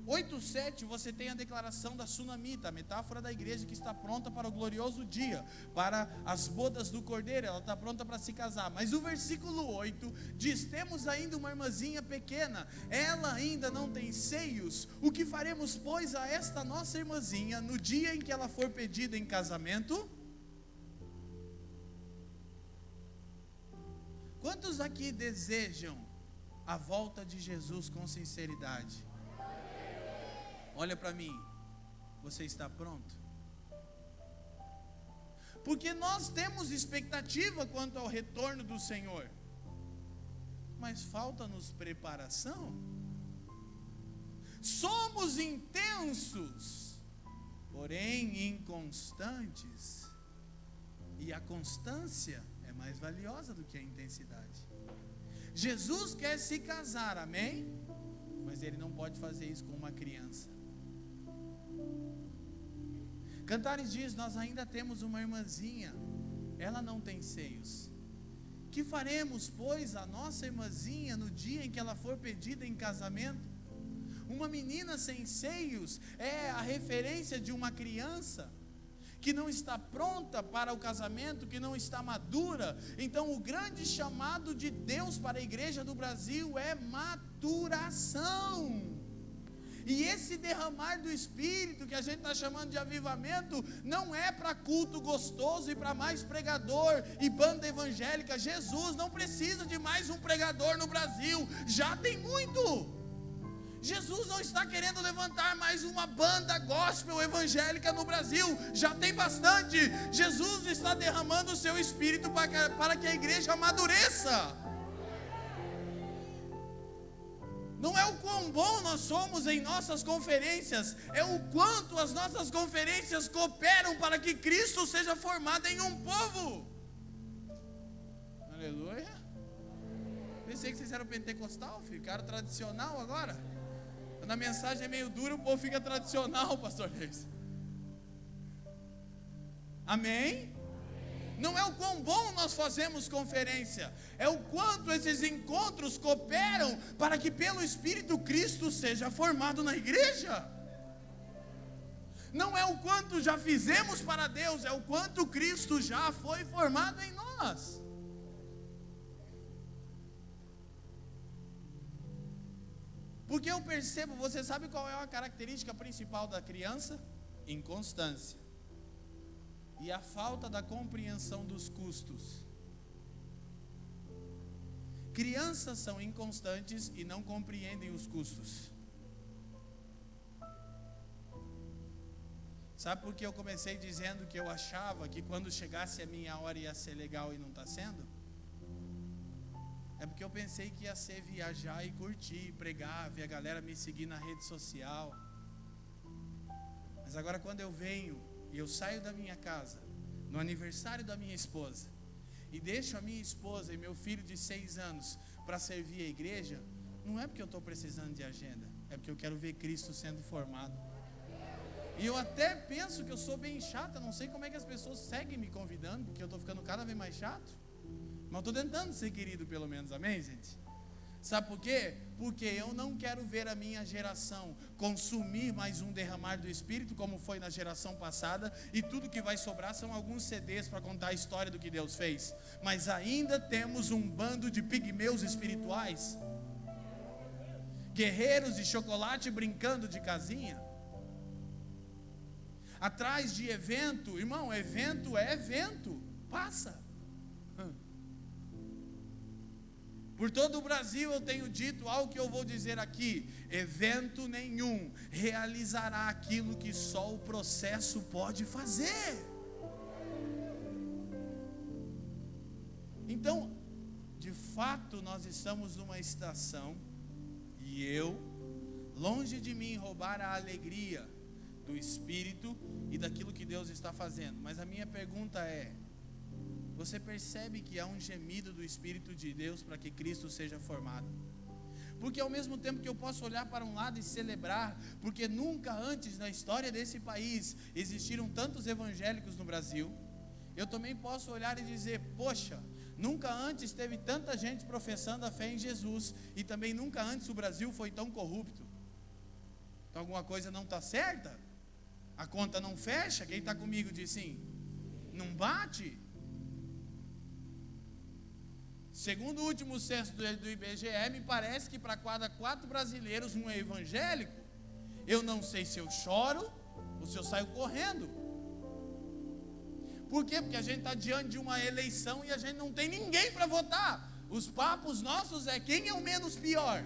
8:7 você tem a declaração da sunamita, a metáfora da igreja que está pronta para o glorioso dia, para as bodas do cordeiro, ela está pronta para se casar. Mas o versículo 8 diz: temos ainda uma irmãzinha pequena, ela ainda não tem seios. O que faremos, pois, a esta nossa irmãzinha no dia em que ela for pedida em casamento? Quantos aqui desejam a volta de Jesus com sinceridade? Olha para mim, você está pronto? Porque nós temos expectativa quanto ao retorno do Senhor, mas falta-nos preparação. Somos intensos, porém inconstantes, e a constância é mais valiosa do que a intensidade. Jesus quer se casar, amém? Mas ele não pode fazer isso com uma criança. Cantares diz: nós ainda temos uma irmãzinha, ela não tem seios. Que faremos, pois, a nossa irmãzinha no dia em que ela for pedida em casamento? Uma menina sem seios é a referência de uma criança que não está pronta para o casamento, que não está madura. Então o grande chamado de Deus para a igreja do Brasil é maturação. E esse derramar do Espírito, que a gente está chamando de avivamento, não é para culto gostoso e para mais pregador e banda evangélica. Jesus não precisa de mais um pregador no Brasil, já tem muito. Jesus não está querendo levantar mais uma banda gospel evangélica no Brasil, já tem bastante. Jesus está derramando o seu Espírito para que a igreja amadureça. Não é o quão bom nós somos em nossas conferências, é o quanto as nossas conferências cooperam para que Cristo seja formado em um povo. Aleluia. Pensei que vocês eram pentecostal, ficaram tradicional agora. Quando a mensagem é meio dura, o povo fica tradicional, pastor Reis. Amém? Não é o quão bom nós fazemos conferência, é o quanto esses encontros cooperam para que pelo Espírito Cristo seja formado na igreja. Não é o quanto já fizemos para Deus, é o quanto Cristo já foi formado em nós. Porque eu percebo, você sabe qual é a característica principal da criança? Inconstância. E a falta da compreensão dos custos. Crianças são inconstantes e não compreendem os custos. Sabe por que eu comecei dizendo que eu achava que quando chegasse a minha hora ia ser legal e não está sendo? É porque eu pensei que ia ser viajar e curtir, pregar, ver a galera me seguir na rede social. Mas agora quando eu venho e eu saio da minha casa, no aniversário da minha esposa, e deixo a minha esposa e meu filho de 6 anos para servir a igreja, não é porque eu estou precisando de agenda, é porque eu quero ver Cristo sendo formado. E eu até penso que eu sou bem chata, não sei como é que as pessoas seguem me convidando, porque eu estou ficando cada vez mais chato. Mas estou tentando ser querido pelo menos, amém, gente? Sabe por quê? Porque eu não quero ver a minha geração consumir mais um derramar do Espírito, como foi na geração passada, e tudo que vai sobrar são alguns CDs para contar a história do que Deus fez. Mas ainda temos um bando de pigmeus espirituais, guerreiros de chocolate brincando de casinha, atrás de evento. Irmão, evento é evento, passa. Por todo o Brasil eu tenho dito algo que eu vou dizer aqui: evento nenhum realizará aquilo que só o processo pode fazer. Então, de fato, nós estamos numa estação, e eu, longe de mim roubar a alegria do Espírito e daquilo que Deus está fazendo, mas a minha pergunta é: você percebe que há um gemido do Espírito de Deus para que Cristo seja formado? Porque ao mesmo tempo que eu posso olhar para um lado e celebrar, porque nunca antes na história desse país existiram tantos evangélicos no Brasil, eu também posso olhar e dizer: poxa, nunca antes teve tanta gente professando a fé em Jesus, e também nunca antes o Brasil foi tão corrupto. Então alguma coisa não está certa? A conta não fecha? Quem está comigo diz sim. Não bate? Segundo o último censo do IBGE, me parece que para cada 4 brasileiros um é evangélico. Eu não sei se eu choro ou se eu saio correndo. Por quê? Porque a gente está diante de uma eleição e a gente não tem ninguém para votar. Os papos nossos é quem é o menos pior.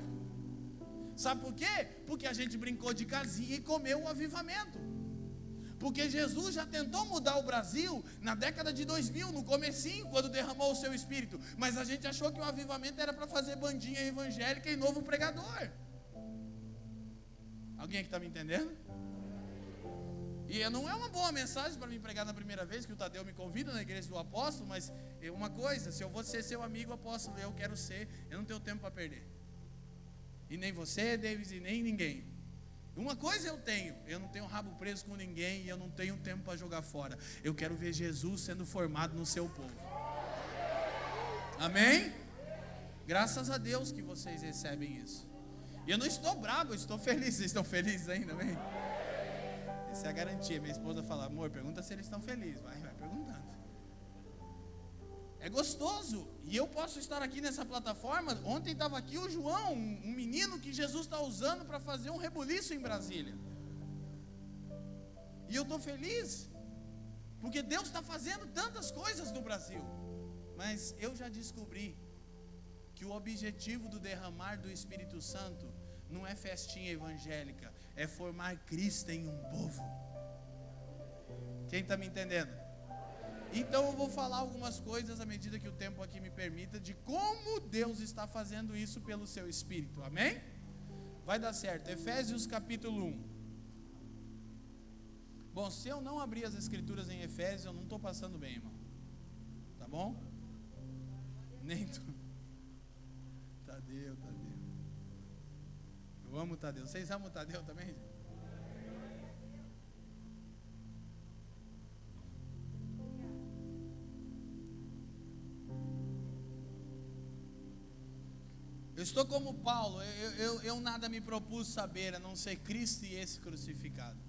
Sabe por quê? Porque a gente brincou de casinha e comeu o avivamento. Porque Jesus já tentou mudar o Brasil na década de 2000, no comecinho, quando derramou o seu Espírito. Mas a gente achou que o avivamento era para fazer bandinha evangélica e novo pregador. Alguém aqui está me entendendo? E não é uma boa mensagem para mim pregar na primeira vez, que o Tadeu me convida na igreja do apóstolo, mas é uma coisa: se eu vou ser seu amigo apóstolo, eu quero ser, eu não tenho tempo para perder. E nem você, Davis, e nem ninguém. Uma coisa eu não tenho rabo preso com ninguém, e eu não tenho tempo para jogar fora. Eu quero ver Jesus sendo formado no seu povo. Amém? Graças a Deus que vocês recebem isso. E eu não estou bravo, eu estou feliz. Vocês estão felizes ainda, amém? Essa é a garantia. Minha esposa fala: amor, pergunta se eles estão felizes. Vai perguntando. É gostoso. E eu posso estar aqui nessa plataforma. Ontem estava aqui o João, um menino que Jesus está usando para fazer um rebuliço em Brasília. E eu estou feliz, porque Deus está fazendo tantas coisas no Brasil. Mas eu já descobri que o objetivo do derramar do Espírito Santo não é festinha evangélica, é formar Cristo em um povo. Quem está me entendendo? Então eu vou falar algumas coisas à medida que o tempo aqui me permita, de como Deus está fazendo isso pelo seu Espírito, amém? Vai dar certo. Efésios capítulo 1. Bom, se eu não abrir as escrituras em Efésios, eu não estou passando bem, irmão. Tá bom? Nem tu. Tadeu. Eu amo o Tadeu. Vocês amam o Tadeu também, gente? Eu estou como Paulo, eu nada me propus saber a não ser Cristo e esse crucificado.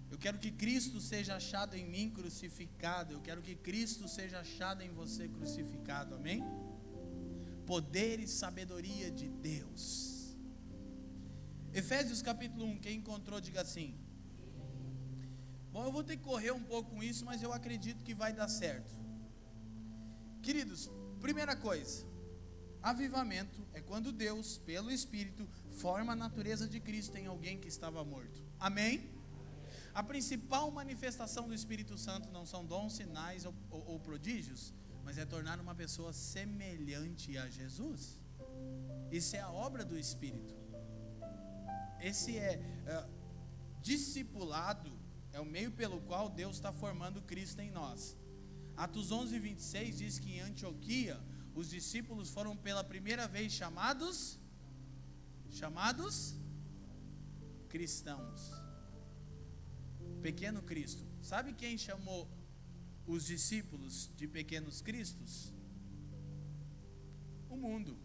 Eu quero que Cristo seja achado em mim crucificado. Eu quero que Cristo seja achado em você crucificado, amém? Poder e sabedoria de Deus. Efésios capítulo 1, quem encontrou diga assim. Bom, eu vou ter que correr um pouco com isso, mas eu acredito que vai dar certo. Queridos, primeira coisa, avivamento é quando Deus, pelo Espírito, forma a natureza de Cristo em alguém que estava morto. Amém? A principal manifestação do Espírito Santo não são dons, sinais ou prodígios, mas é tornar uma pessoa semelhante a Jesus. Isso é a obra do Espírito. Esse discipulado, é o meio pelo qual Deus está formando Cristo em nós. Atos 11:26 diz que em Antioquia os discípulos foram pela primeira vez chamados cristãos. Pequeno Cristo. Sabe quem chamou os discípulos de pequenos cristos? O mundo.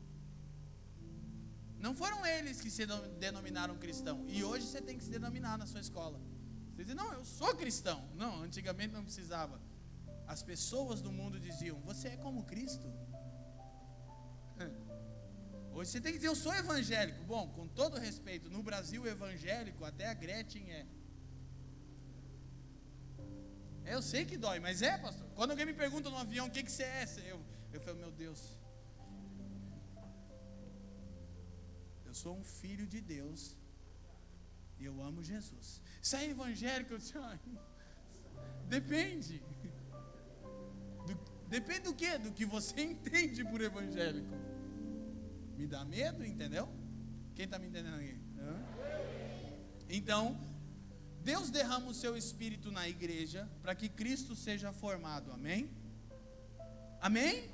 Não foram eles que se denominaram cristão. E hoje você tem que se denominar na sua escola. Você diz, não, eu sou cristão. Não, antigamente não precisava. As pessoas do mundo diziam, você é como Cristo? Hoje você tem que dizer, eu sou evangélico. Bom, com todo respeito, no Brasil evangélico, até a Gretchen é. Eu sei que dói, mas é, pastor. Quando alguém me pergunta no avião, o que você é? Eu falo, meu Deus. Eu sou um filho de Deus e eu amo Jesus. Se é evangélico, eu disse, depende. Depende do quê? Do que você entende por evangélico. Me dá medo, entendeu? Quem está me entendendo aqui? Então, Deus derrama o seu Espírito na igreja para que Cristo seja formado, amém? Amém?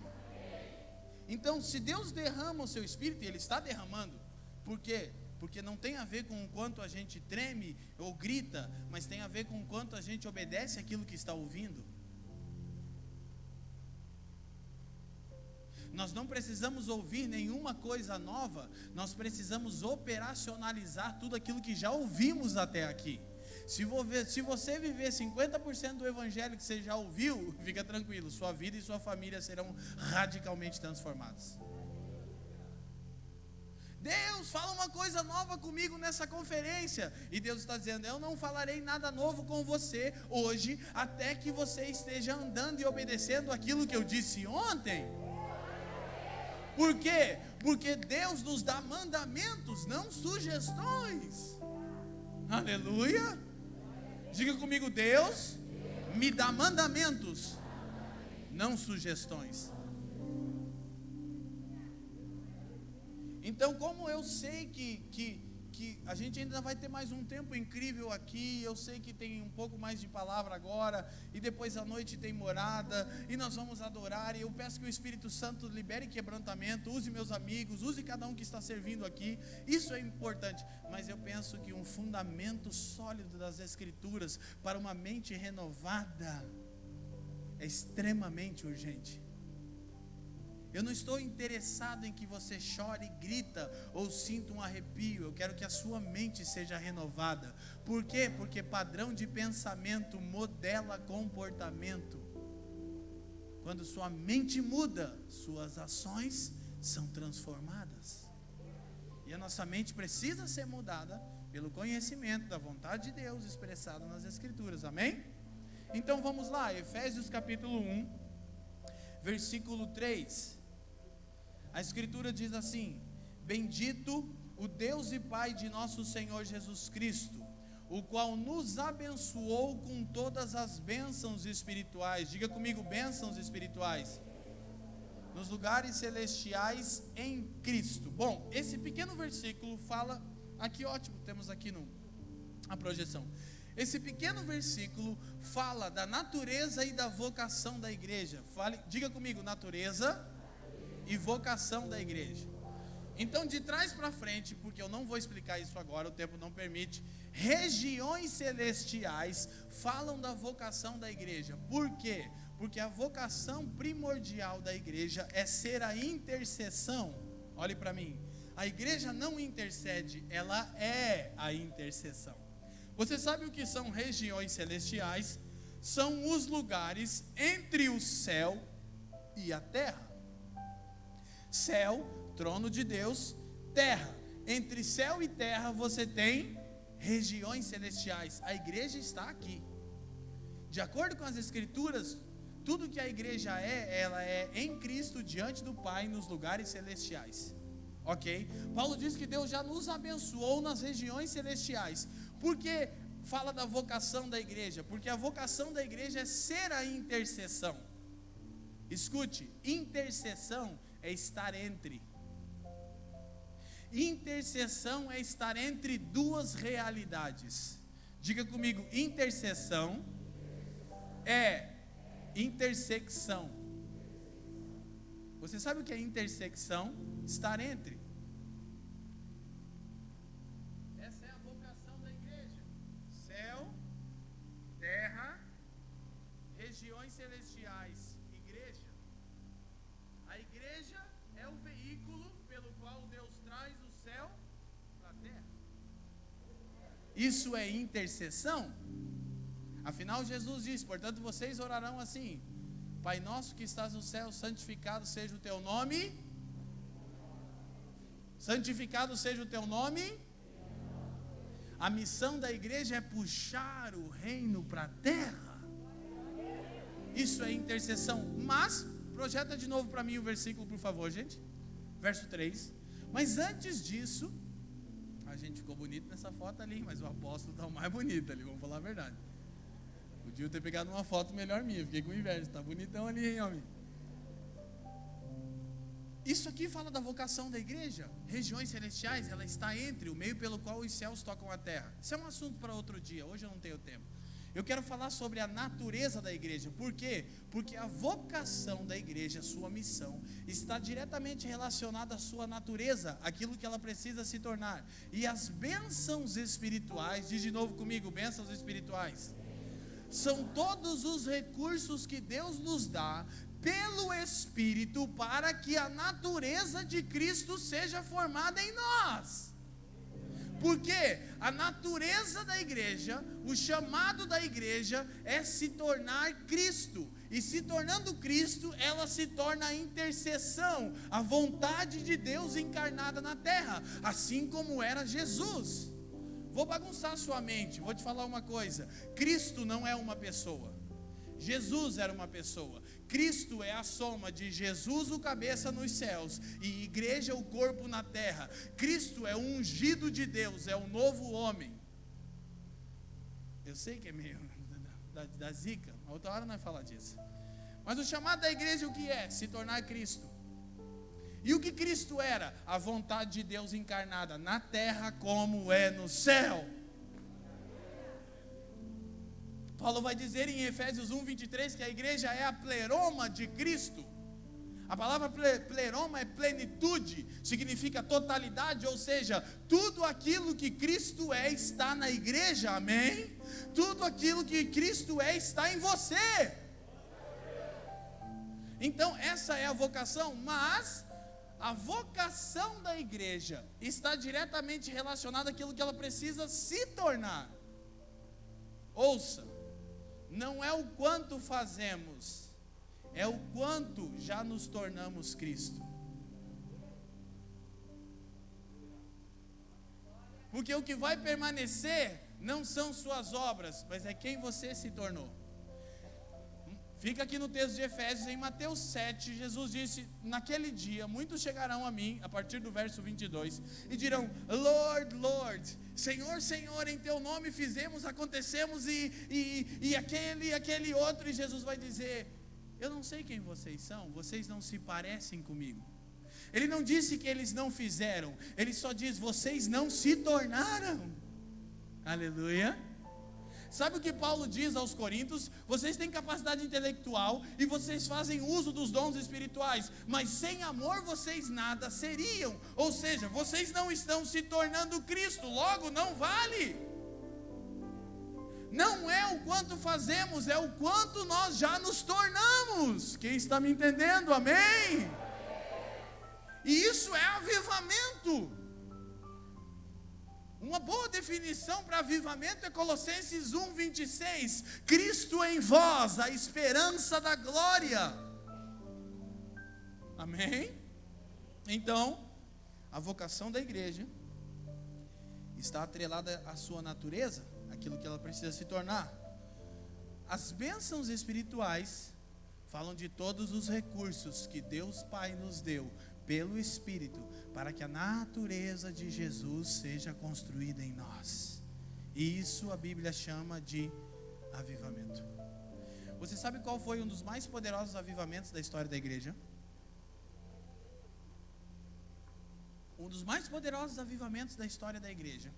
Então, se Deus derrama o seu Espírito, e Ele está derramando, por quê? Porque não tem a ver com o quanto a gente treme ou grita, mas tem a ver com o quanto a gente obedece aquilo que está ouvindo. Nós não precisamos ouvir nenhuma coisa nova, nós precisamos operacionalizar tudo aquilo que já ouvimos até aqui. Se você viver 50% do evangelho que você já ouviu, fica tranquilo, sua vida e sua família serão radicalmente transformadas. Deus, fala uma coisa nova comigo nessa conferência. E Deus está dizendo, eu não falarei nada novo com você hoje, até que você esteja andando e obedecendo aquilo que eu disse ontem. Por quê? Porque Deus nos dá mandamentos, não sugestões. Aleluia. Diga comigo, Deus me dá mandamentos, não sugestões. Então, como eu sei que a gente ainda vai ter mais um tempo incrível aqui, eu sei que tem um pouco mais de palavra agora, e depois à noite tem morada, e nós vamos adorar, e eu peço que o Espírito Santo libere quebrantamento, use meus amigos, use cada um que está servindo aqui, isso é importante, mas eu penso que um fundamento sólido das Escrituras, para uma mente renovada, é extremamente urgente. Eu não estou interessado em que você chore, grita ou sinta um arrepio. Eu quero que a sua mente seja renovada. Por quê? Porque padrão de pensamento modela comportamento. Quando sua mente muda, suas ações são transformadas. E a nossa mente precisa ser mudada pelo conhecimento da vontade de Deus expressado nas Escrituras. Amém? Então vamos lá, Efésios capítulo 1, versículo 3. A Escritura diz assim: bendito o Deus e Pai de nosso Senhor Jesus Cristo, o qual nos abençoou com todas as bênçãos espirituais. Diga comigo, bênçãos espirituais. nos lugares celestiais em Cristo. Bom, esse pequeno versículo fala, aqui ótimo, temos aqui a projeção. Esse pequeno versículo fala da natureza e da vocação da igreja. Diga comigo, natureza e vocação da igreja. Então, de trás para frente, porque eu não vou explicar isso agora, o tempo não permite, regiões celestiais falam da vocação da igreja. Por quê? Porque a vocação primordial da igreja é ser a intercessão. Olhe para mim, a igreja não intercede, ela é a intercessão. Você sabe o que são regiões celestiais? São os lugares entre o céu e a terra. Céu, trono de Deus, terra. Entre céu e terra você tem regiões celestiais. A igreja está aqui. De acordo com as escrituras, tudo que a igreja ela é em Cristo diante do Pai nos lugares celestiais. Ok? Paulo diz que Deus já nos abençoou nas regiões celestiais. Por que fala da vocação da igreja? Porque a vocação da igreja é ser a intercessão. Escute, intercessão é estar entre. Intercessão é estar entre duas realidades. Diga comigo, intercessão é intersecção. Você sabe o que é intersecção? Estar entre. Essa é a vocação da igreja. Céu, terra, regiões celestiais, igreja. A igreja é o veículo pelo qual Deus traz o céu para a terra. Isso é intercessão? Afinal, Jesus diz: portanto, vocês orarão assim: Pai nosso que estás no céu, santificado seja o teu nome. Santificado seja o teu nome. A missão da igreja é puxar o reino para a terra. Isso é intercessão. Mas, projeta de novo para mim o versículo, por favor, gente. Verso 3. Mas antes disso, a gente ficou bonito nessa foto ali, mas o apóstolo está o mais bonito ali, vamos falar a verdade. Podia ter pegado uma foto melhor minha, fiquei com inveja, está bonitão ali, hein, homem? Isso aqui fala da vocação da igreja. Regiões celestiais, ela está entre o meio pelo qual os céus tocam a terra. Isso é um assunto para outro dia, hoje eu não tenho tempo. Eu quero falar sobre a natureza da igreja. Por quê? Porque a vocação da igreja, a sua missão, está diretamente relacionada à sua natureza, aquilo que ela precisa se tornar. E as bênçãos espirituais, diz de novo comigo, bênçãos espirituais, são todos os recursos que Deus nos dá pelo Espírito para que a natureza de Cristo seja formada em nós. Porque a natureza da igreja, o chamado da igreja é se tornar Cristo. E se tornando Cristo, ela se torna a intercessão, a vontade de Deus encarnada na terra, assim como era Jesus. Vou bagunçar a sua mente, vou te falar uma coisa: Cristo não é uma pessoa, Jesus era uma pessoa. Cristo é a soma de Jesus, o cabeça nos céus, e igreja, o corpo na terra. Cristo é o ungido de Deus, é o novo homem. Eu sei que é meio da zica, a outra hora nós vamos falar disso. Mas o chamado da igreja o que é? Se tornar Cristo. E o que Cristo era? A vontade de Deus encarnada na terra como é no céu. Paulo vai dizer em Efésios 1:23 que a igreja é a pleroma de Cristo. A palavra pleroma é plenitude, significa totalidade, ou seja, tudo aquilo que Cristo é está na igreja, amém? Tudo aquilo que Cristo é está em você. Então essa é a vocação, mas a vocação da igreja está diretamente relacionada àquilo que ela precisa se tornar. Ouça, não é o quanto fazemos, é o quanto já nos tornamos Cristo. Porque o que vai permanecer não são suas obras, mas é quem você se tornou. Fica aqui no texto de Efésios, em Mateus 7, Jesus disse: naquele dia, muitos chegarão a mim, a partir do verso 22, e dirão: Lord, Lord, Senhor, Senhor, em teu nome fizemos, acontecemos, e aquele outro, e Jesus vai dizer: eu não sei quem vocês são, vocês não se parecem comigo. Ele não disse que eles não fizeram, ele só diz, vocês não se tornaram. Aleluia. Sabe o que Paulo diz aos Coríntios? Vocês têm capacidade intelectual e vocês fazem uso dos dons espirituais, mas sem amor vocês nada seriam. Ou seja, vocês não estão se tornando Cristo, logo não vale. Não é o quanto fazemos, é o quanto nós já nos tornamos. Quem está me entendendo? Amém? E isso é avivamento. Uma boa definição para avivamento é Colossenses 1:26. Cristo em vós, a esperança da glória. Amém? Então, a vocação da igreja está atrelada à sua natureza, aquilo que ela precisa se tornar. As bênçãos espirituais falam de todos os recursos que Deus Pai nos deu pelo Espírito, para que a natureza de Jesus seja construída em nós. E isso a Bíblia chama de avivamento. Você sabe qual foi um dos mais poderosos avivamentos da história da igreja? Um dos mais poderosos avivamentos da história da igreja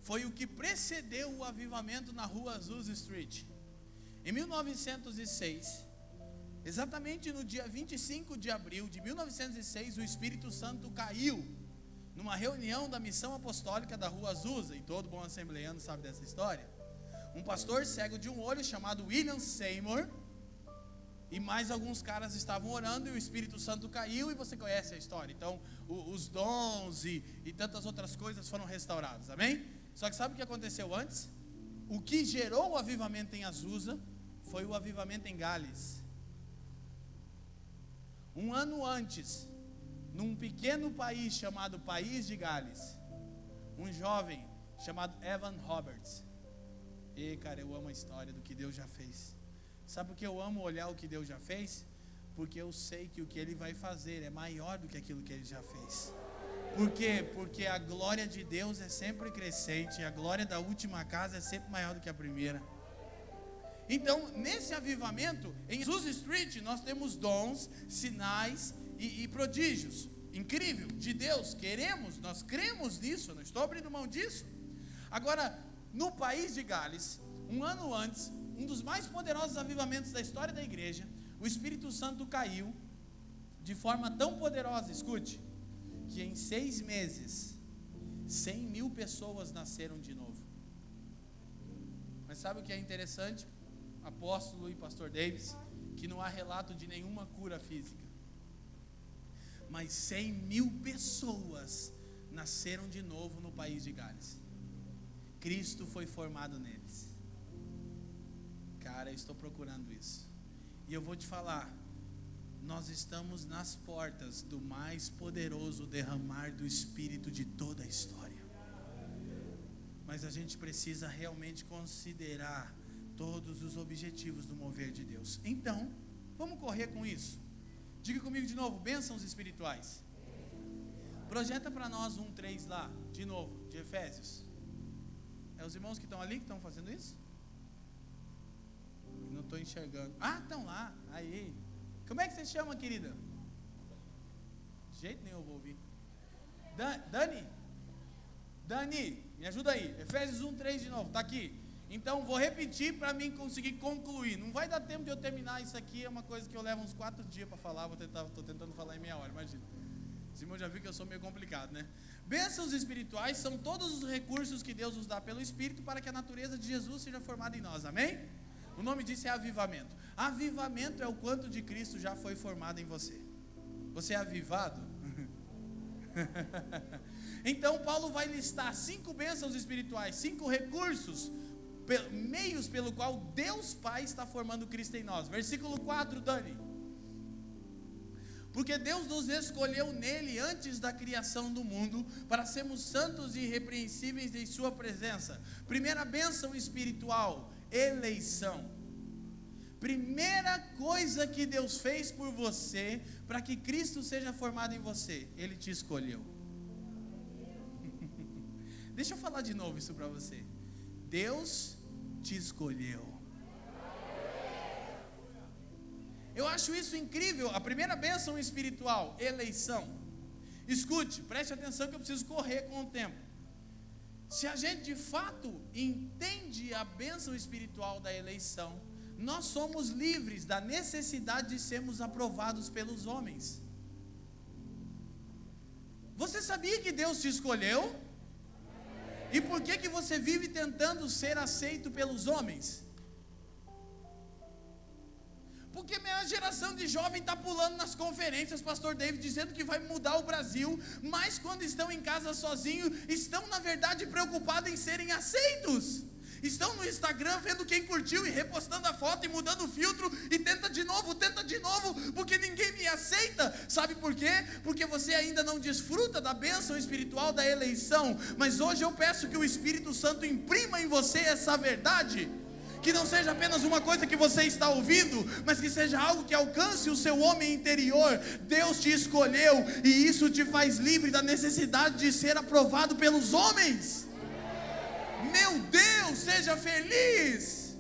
foi o que precedeu o avivamento na rua Azusa Street. Em 1906, exatamente no dia 25 de abril de 1906, o Espírito Santo caiu numa reunião da missão apostólica da rua Azusa, e todo bom assembleiano sabe dessa história. Um pastor cego de um olho chamado William Seymour e mais alguns caras estavam orando e o Espírito Santo caiu, e você conhece a história. Então os dons e tantas outras coisas foram restaurados, amém? Só que sabe o que aconteceu antes? O que gerou o avivamento em Azusa foi o avivamento em Gales. Um ano antes, num pequeno país chamado País de Gales, um jovem chamado Evan Roberts. E cara, eu amo a história do que Deus já fez. Sabe por que eu amo olhar o que Deus já fez? Porque eu sei que o que Ele vai fazer é maior do que aquilo que Ele já fez. Por quê? Porque a glória de Deus é sempre crescente, e a glória da última casa é sempre maior do que a primeira. Então, nesse avivamento, em Azusa Street, nós temos dons, sinais e prodígios. Incrível, de Deus, nós cremos nisso, não estou abrindo mão disso. Agora, no País de Gales, um ano antes, um dos mais poderosos avivamentos da história da igreja, o Espírito Santo caiu de forma tão poderosa, escute, que em 6 meses, 100.000 pessoas nasceram de novo. Mas sabe o que é interessante? Apóstolo e pastor Davis, que não há relato de nenhuma cura física, mas 100.000 pessoas nasceram de novo no País de Gales. Cristo foi formado neles. Cara, eu estou procurando isso, e eu vou te falar, nós estamos nas portas do mais poderoso derramar do Espírito de toda a história, mas a gente precisa realmente considerar todos os objetivos do mover de Deus. Então, vamos correr com isso. Diga comigo de novo, bênçãos espirituais. Projeta para nós 1:3 lá, de novo, de Efésios. É os irmãos que estão ali que estão fazendo isso? Não estou enxergando. Ah, estão lá, aí. Como é que você chama, querida? De jeito nenhum eu vou ouvir. Dani, me ajuda aí. Efésios 1:3 de novo, está aqui. Então, vou repetir para mim conseguir concluir. Não vai dar tempo de eu terminar isso aqui. É uma coisa que eu levo uns 4 dias para falar. Estou tentando falar em meia hora, imagina. Esse irmão já viu que eu sou meio complicado, né? Bênçãos espirituais são todos os recursos que Deus nos dá pelo Espírito para que a natureza de Jesus seja formada em nós, amém? O nome disso é avivamento. Avivamento é o quanto de Cristo já foi formado em você. Você é avivado? Então, Paulo vai listar 5 bênçãos espirituais, 5 recursos, meios pelo qual Deus Pai está formando Cristo em nós. Versículo 4, Dani. Porque Deus nos escolheu nele antes da criação do mundo, para sermos santos e irrepreensíveis em sua presença. Primeira bênção espiritual, eleição. Primeira coisa que Deus fez por você, para que Cristo seja formado em você, Ele te escolheu. Deixa eu falar de novo isso para você. Deus te escolheu. Eu acho isso incrível. A primeira bênção espiritual, eleição. Escute, preste atenção que eu preciso correr com o tempo. Se a gente de fato entende a bênção espiritual da eleição, nós somos livres da necessidade de sermos aprovados pelos homens. Você sabia que Deus te escolheu? E por que você vive tentando ser aceito pelos homens? Porque minha geração de jovem está pulando nas conferências, pastor David, dizendo que vai mudar o Brasil, mas quando estão em casa sozinhos, estão na verdade preocupados em serem aceitos. Estão no Instagram vendo quem curtiu e repostando a foto e mudando o filtro e tenta de novo, porque ninguém me aceita. Sabe por quê? Porque você ainda não desfruta da bênção espiritual da eleição. Mas hoje eu peço que o Espírito Santo imprima em você essa verdade. Que não seja apenas uma coisa que você está ouvindo, mas que seja algo que alcance o seu homem interior. Deus te escolheu e isso te faz livre da necessidade de ser aprovado pelos homens. Meu Deus, seja feliz.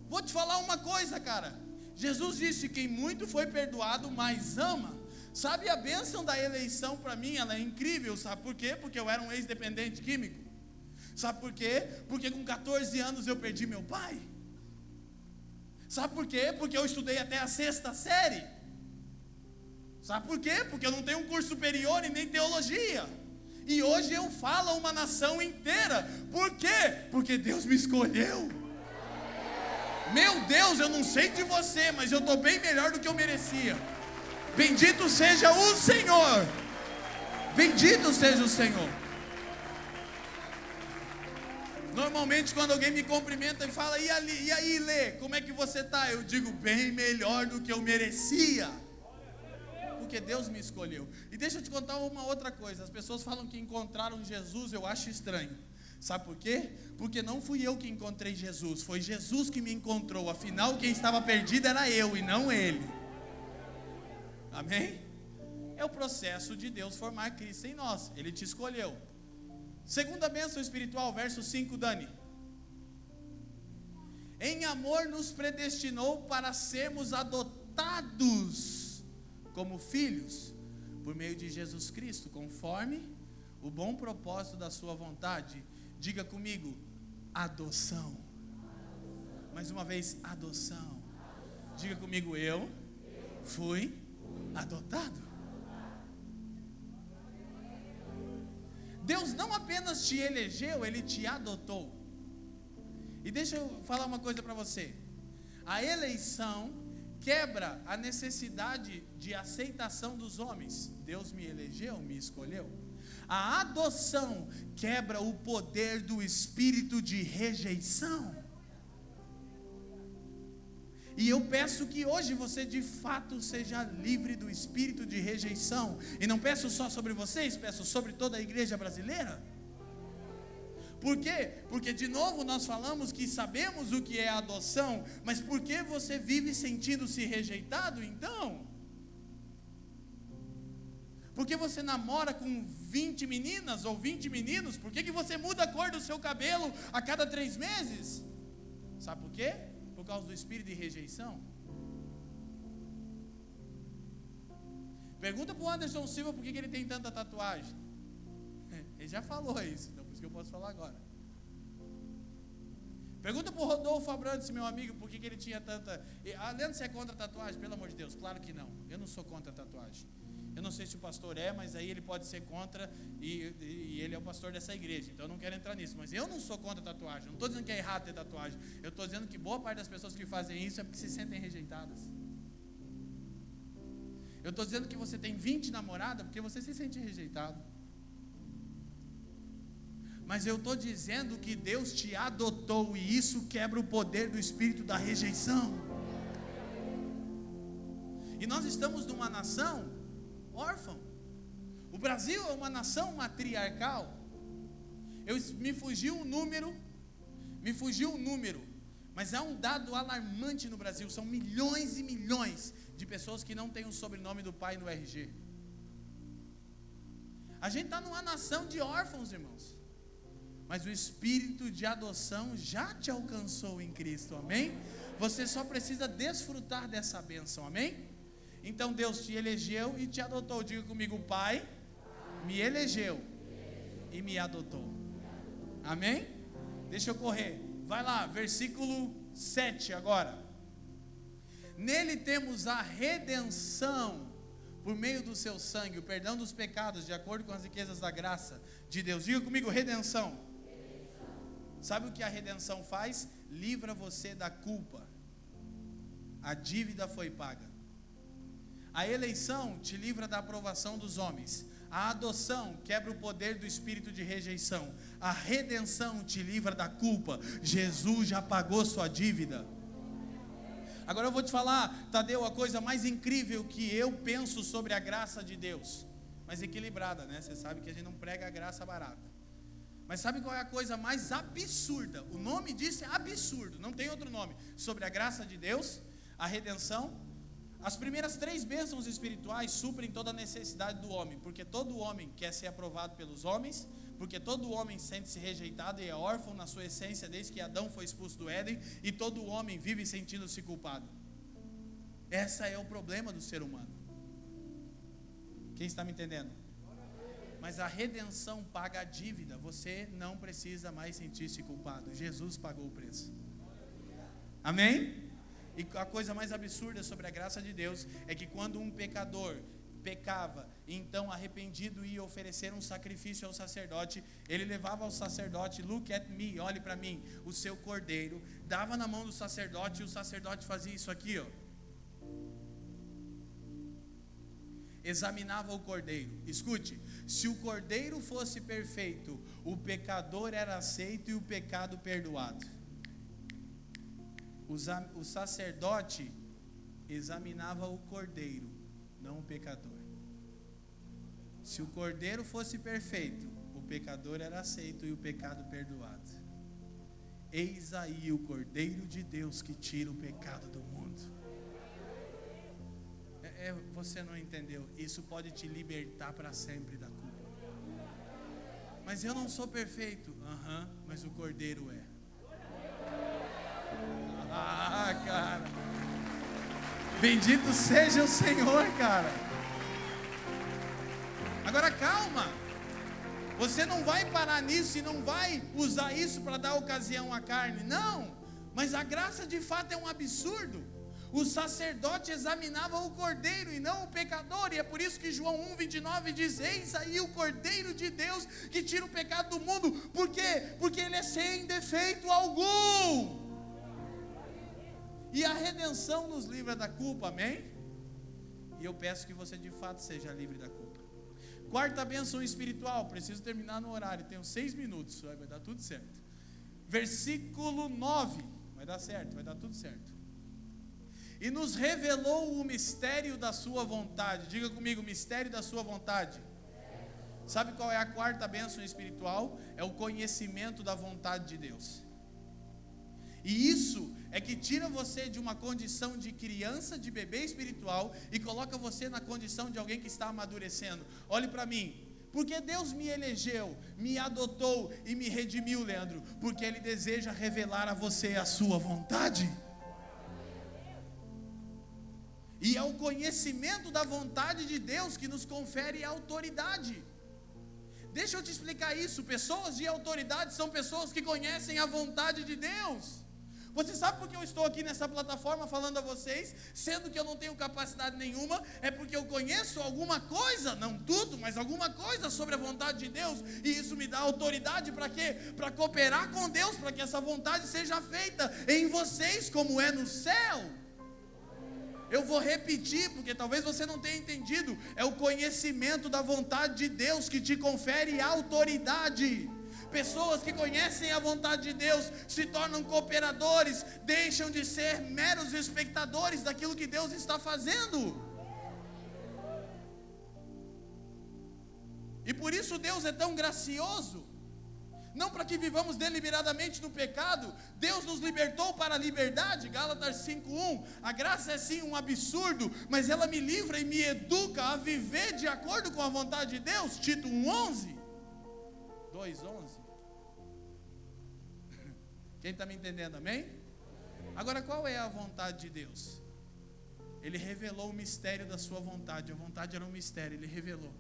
Vou te falar uma coisa, cara. Jesus disse: quem muito foi perdoado, mais ama. Sabe, a bênção da eleição para mim, ela é incrível. Sabe por quê? Porque eu era um ex-dependente químico. Sabe por quê? Porque com 14 anos eu perdi meu pai. Sabe por quê? Porque eu estudei até a 6ª série. Sabe por quê? Porque eu não tenho um curso superior e nem teologia. E hoje eu falo a uma nação inteira. Por quê? Porque Deus me escolheu. Meu Deus, eu não sei de você, mas eu estou bem melhor do que eu merecia. Bendito seja o Senhor. Bendito seja o Senhor. Normalmente quando alguém me cumprimenta e fala: e aí Lê, como é que você está? Eu digo: bem melhor do que eu merecia. Porque Deus me escolheu. E deixa eu te contar uma outra coisa. As pessoas falam que encontraram Jesus, eu acho estranho. Sabe por quê? Porque não fui eu que encontrei Jesus, foi Jesus que me encontrou. Afinal, quem estava perdido era eu e não ele. Amém? É o processo de Deus formar Cristo em nós. Ele te escolheu. Segunda bênção espiritual, verso 5, Dani. Em amor nos predestinou para sermos adotados como filhos, por meio de Jesus Cristo, conforme o bom propósito da sua vontade. Diga comigo: adoção. Mais uma vez, adoção. Diga comigo: eu fui adotado. Deus não apenas te elegeu, Ele te adotou. E deixa eu falar uma coisa para você. A eleição quebra a necessidade de aceitação dos homens. Deus me elegeu, me escolheu. A adoção quebra o poder do espírito de rejeição. E eu peço que hoje você de fato seja livre do espírito de rejeição. E não peço só sobre vocês, peço sobre toda a igreja brasileira. Por quê? Porque de novo nós falamos que sabemos o que é adoção, mas por que você vive sentindo-se rejeitado então? Porque você namora com 20 meninas ou 20 meninos? Por que você muda a cor do seu cabelo a cada 3 meses? Sabe por quê? Por causa do espírito de rejeição. Pergunta para o Anderson Silva por que ele tem tanta tatuagem. Ele já falou isso, então por isso que eu posso falar agora. Pergunta para o Rodolfo Abrantes, meu amigo, por que ele tinha tanta... Leandro, você é contra a tatuagem? Pelo amor de Deus, claro que não. Eu não sou contra a tatuagem. Eu não sei se o pastor é, mas aí ele pode ser contra e ele é o pastor dessa igreja, então eu não quero entrar nisso. Mas eu não sou contra a tatuagem, não estou dizendo que é errado ter tatuagem. Eu estou dizendo que boa parte das pessoas que fazem isso é porque se sentem rejeitadas. Eu estou dizendo que você tem 20 namoradas porque você se sente rejeitado. Mas eu estou dizendo que Deus te adotou e isso quebra o poder do espírito da rejeição. E nós estamos numa nação órfão. O Brasil é uma nação matriarcal. Me fugiu um número, mas há um dado alarmante no Brasil. São milhões e milhões de pessoas que não têm o sobrenome do pai no RG. A gente está numa nação de órfãos, irmãos. mas o espírito de adoção já te alcançou em Cristo, amém? Você só precisa desfrutar dessa bênção, amém? Então Deus te elegeu e te adotou. Diga comigo: o Pai me elegeu e me adotou, amém? Deixa eu correr, vai lá, versículo 7 agora. Nele temos a redenção por meio do seu sangue, o perdão dos pecados, de acordo com as riquezas da graça de Deus. Diga comigo: redenção. Sabe o que a redenção faz? Livra você da culpa. A dívida foi paga. A eleição te livra da aprovação dos homens. A adoção quebra o poder do espírito de rejeição. A redenção te livra da culpa. Jesus já pagou sua dívida. Agora eu vou te falar, Tadeu, a coisa mais incrível que eu penso sobre a graça de Deus, mas equilibrada, né? Você sabe que a gente não prega a graça barata. Mas sabe qual é a coisa mais absurda? O nome disso é absurdo, não tem outro nome. Sobre a graça de Deus, a redenção. As primeiras 3 bênçãos espirituais suprem toda a necessidade do homem, porque todo homem quer ser aprovado pelos homens, porque todo homem sente-se rejeitado e é órfão na sua essência desde que Adão foi expulso do Éden, e todo homem vive sentindo-se culpado. Esse é o problema do ser humano. Quem está me entendendo? Mas a redenção paga a dívida. Você não precisa mais sentir-se culpado. Jesus pagou o preço. Amém? E a coisa mais absurda sobre a graça de Deus é que quando um pecador pecava, então arrependido ia oferecer um sacrifício ao sacerdote, ele levava ao sacerdote: look at me, olhe para mim, o seu cordeiro, dava na mão do sacerdote, e o sacerdote fazia isso aqui, ó. Examinava o cordeiro. Escute, se o cordeiro fosse perfeito, o pecador era aceito e o pecado perdoado. O sacerdote examinava o cordeiro, não o pecador. Se o cordeiro fosse perfeito, o pecador era aceito e o pecado perdoado. Eis aí o Cordeiro de Deus que tira o pecado do mundo. Você não entendeu? Isso pode te libertar para sempre da culpa. Mas eu não sou perfeito. Mas o Cordeiro é. Cara. Bendito seja o Senhor, cara. Agora calma. Você não vai parar nisso e não vai usar isso para dar ocasião à carne. Não. Mas a graça de fato é um absurdo. O sacerdote examinava o cordeiro e não o pecador, e é por isso que João 1,29 diz: eis aí o Cordeiro de Deus que tira o pecado do mundo. Por quê? Porque ele é sem defeito algum. E a redenção nos livra da culpa, amém? E eu peço que você de fato seja livre da culpa. Quarta bênção espiritual, preciso terminar no horário, tenho 6 minutos, vai dar tudo certo. Versículo 9, vai dar certo, vai dar tudo certo. E nos revelou o mistério da sua vontade. Diga comigo: mistério da sua vontade. Sabe qual é a quarta bênção espiritual? É o conhecimento da vontade de Deus. E isso é que tira você de uma condição de criança, de bebê espiritual, e coloca você na condição de alguém que está amadurecendo. Olhe para mim. Porque Deus me elegeu, me adotou e me redimiu, Leandro? Porque Ele deseja revelar a você a sua vontade. E é o conhecimento da vontade de Deus que nos confere autoridade. Deixa eu te explicar isso. Pessoas de autoridade são pessoas que conhecem a vontade de Deus. Você sabe por que eu estou aqui nessa plataforma falando a vocês, sendo que eu não tenho capacidade nenhuma? É porque eu conheço alguma coisa, não tudo, mas alguma coisa sobre a vontade de Deus, e isso me dá autoridade para quê? Para cooperar com Deus, para que essa vontade seja feita em vocês como é no céu. Eu vou repetir, porque talvez você não tenha entendido. É o conhecimento da vontade de Deus que te confere autoridade. Pessoas que conhecem a vontade de Deus se tornam cooperadores, deixam de ser meros espectadores daquilo que Deus está fazendo. E por isso Deus é tão gracioso. Não para que vivamos deliberadamente no pecado. Deus nos libertou para a liberdade. Gálatas 5:1. A graça é sim um absurdo, mas ela me livra e me educa a viver de acordo com a vontade de Deus. Tito 1:11. 2:11. Quem está me entendendo, amém? Agora, qual é a vontade de Deus? Ele revelou o mistério da sua vontade. A vontade era um mistério, ele revelou.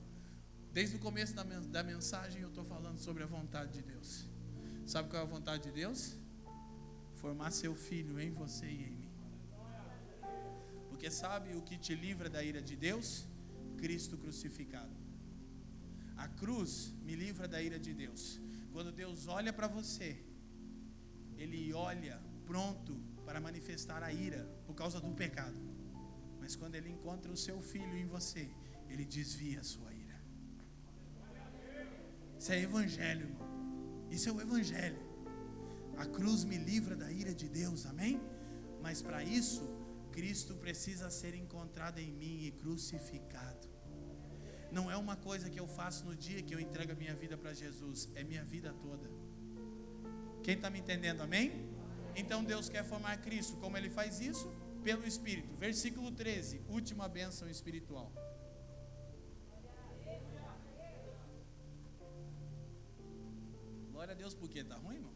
Desde o começo da mensagem eu estou falando sobre a vontade de Deus. Sabe qual é a vontade de Deus? Formar seu filho em você e em mim. Porque sabe o que te livra da ira de Deus? Cristo crucificado. A cruz me livra da ira de Deus. Quando Deus olha para você, Ele olha pronto para manifestar a ira por causa do pecado. Mas quando Ele encontra o seu filho em você, Ele desvia a sua ira. Isso é evangelho, irmão. Isso é o evangelho. A cruz me livra da ira de Deus, amém? Mas para isso, Cristo precisa ser encontrado em mim e crucificado. Não é uma coisa que eu faço no dia que eu entrego a minha vida para Jesus, é minha vida toda. Quem está me entendendo, amém? Então Deus quer formar Cristo. Como Ele faz isso? Pelo Espírito. Versículo 13, última bênção espiritual. Glória a Deus, porque está ruim, irmão?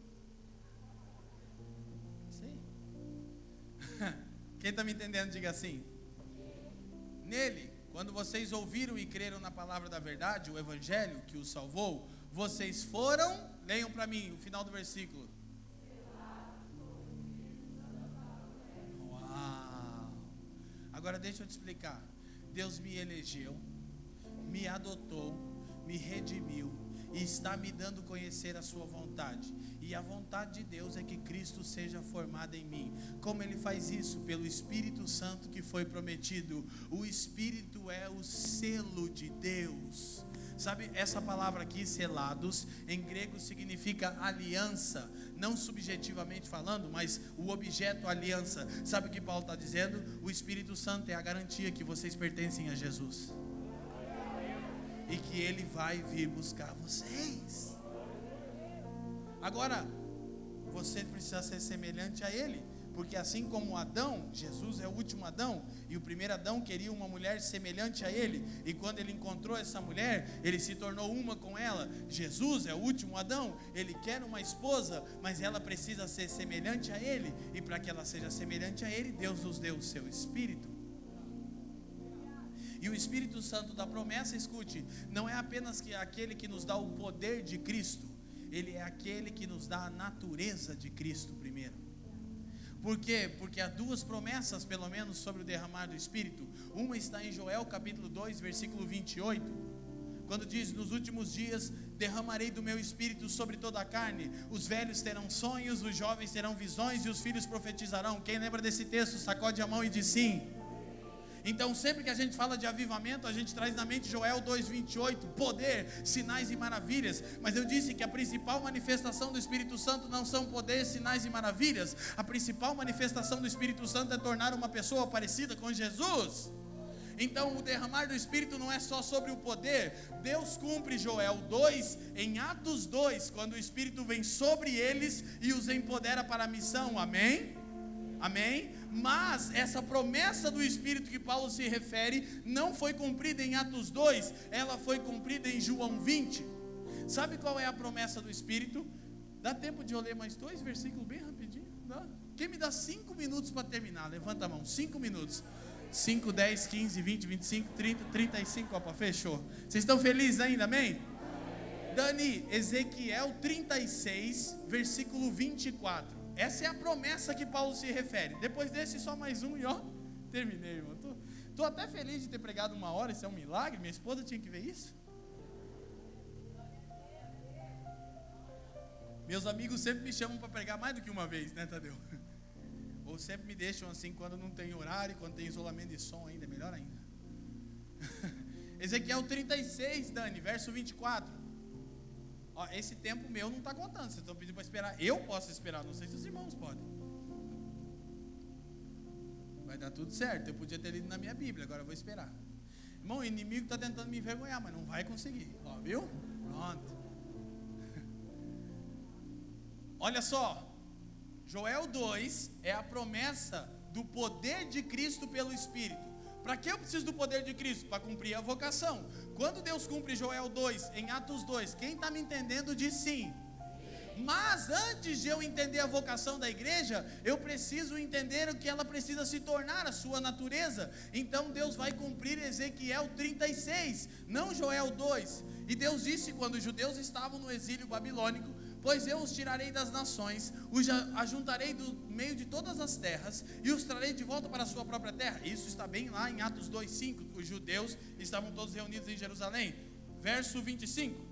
Sim. Quem está me entendendo, diga assim. Nele, quando vocês ouviram e creram na palavra da verdade, o evangelho que os salvou, vocês foram, leiam para mim o final do versículo. Uau! Agora deixa eu te explicar. Deus me elegeu, me adotou, me redimiu e está me dando conhecer a sua vontade. E a vontade de Deus é que Cristo seja formado em mim. Como Ele faz isso? Pelo Espírito Santo que foi prometido. O Espírito é o selo de Deus. Sabe, essa palavra aqui, selados, em grego significa aliança. Não subjetivamente falando, mas o objeto aliança. Sabe o que Paulo está dizendo? O Espírito Santo é a garantia que vocês pertencem a Jesus. E que Ele vai vir buscar vocês. Agora, você precisa ser semelhante a Ele. Porque assim como Adão, Jesus é o último Adão, e o primeiro Adão queria uma mulher semelhante a ele, e quando ele encontrou essa mulher, ele se tornou uma com ela. Jesus é o último Adão, ele quer uma esposa, mas ela precisa ser semelhante a ele, e para que ela seja semelhante a ele, Deus nos deu o seu Espírito. E o Espírito Santo da promessa, escute, não é apenas aquele que nos dá o poder de Cristo, ele é aquele que nos dá a natureza de Cristo primeiro. Por quê? Porque há duas promessas, pelo menos, sobre o derramar do Espírito. Uma está em Joel capítulo 2, versículo 28, quando diz: nos últimos dias derramarei do meu Espírito sobre toda a carne, os velhos terão sonhos, os jovens terão visões e os filhos profetizarão. Quem lembra desse texto, sacode a mão e diz sim. Então sempre que a gente fala de avivamento, a gente traz na mente Joel 2:28, poder, sinais e maravilhas. Mas eu disse que a principal manifestação do Espírito Santo não são poder, sinais e maravilhas. A principal manifestação do Espírito Santo é tornar uma pessoa parecida com Jesus. Então o derramar do Espírito não é só sobre o poder. Deus cumpre Joel 2 em Atos 2, quando o Espírito vem sobre eles e os empodera para a missão, amém? Amém? Mas essa promessa do Espírito que Paulo se refere não foi cumprida em Atos 2, ela foi cumprida em João 20. Sabe qual é a promessa do Espírito? Dá tempo de eu ler mais 2 versículos bem rapidinho? Dá? Quem me dá 5 minutos para terminar? Levanta a mão, 5 minutos. 5, 10, 15, 20, 25, 30, 35, opa, fechou. Vocês estão felizes ainda, amém? Dani, Ezequiel 36, versículo 24. Essa é a promessa que Paulo se refere. Depois desse, só mais um e ó, terminei, irmão. Estou até feliz de ter pregado 1 hora, isso é um milagre. Minha esposa tinha que ver isso. Meus amigos sempre me chamam para pregar mais do que uma vez, né, Tadeu? Ou sempre me deixam assim quando não tem horário, quando tem isolamento de som ainda, melhor ainda. Ezequiel 36, Dani, verso 24. Ó, esse tempo meu não está contando, vocês estão pedindo para esperar. Eu posso esperar, não sei se os irmãos podem. Vai dar tudo certo, eu podia ter lido na minha Bíblia, agora eu vou esperar. Irmão, o inimigo está tentando me envergonhar, mas não vai conseguir. Ó, viu? Pronto. Olha só, Joel 2 é a promessa do poder de Cristo pelo Espírito. Para que eu preciso do poder de Cristo? Para cumprir a vocação. Quando Deus cumpre Joel 2, em Atos 2, quem está me entendendo diz sim. Mas antes de eu entender a vocação da igreja, eu preciso entender o que ela precisa se tornar, a sua natureza. Então Deus vai cumprir Ezequiel 36, não Joel 2. E Deus disse quando os judeus estavam no exílio babilônico: pois eu os tirarei das nações, os ajuntarei do meio de todas as terras e os trarei de volta para a sua própria terra. Isso está bem lá em Atos 2:5. Os judeus estavam todos reunidos em Jerusalém. Verso 25: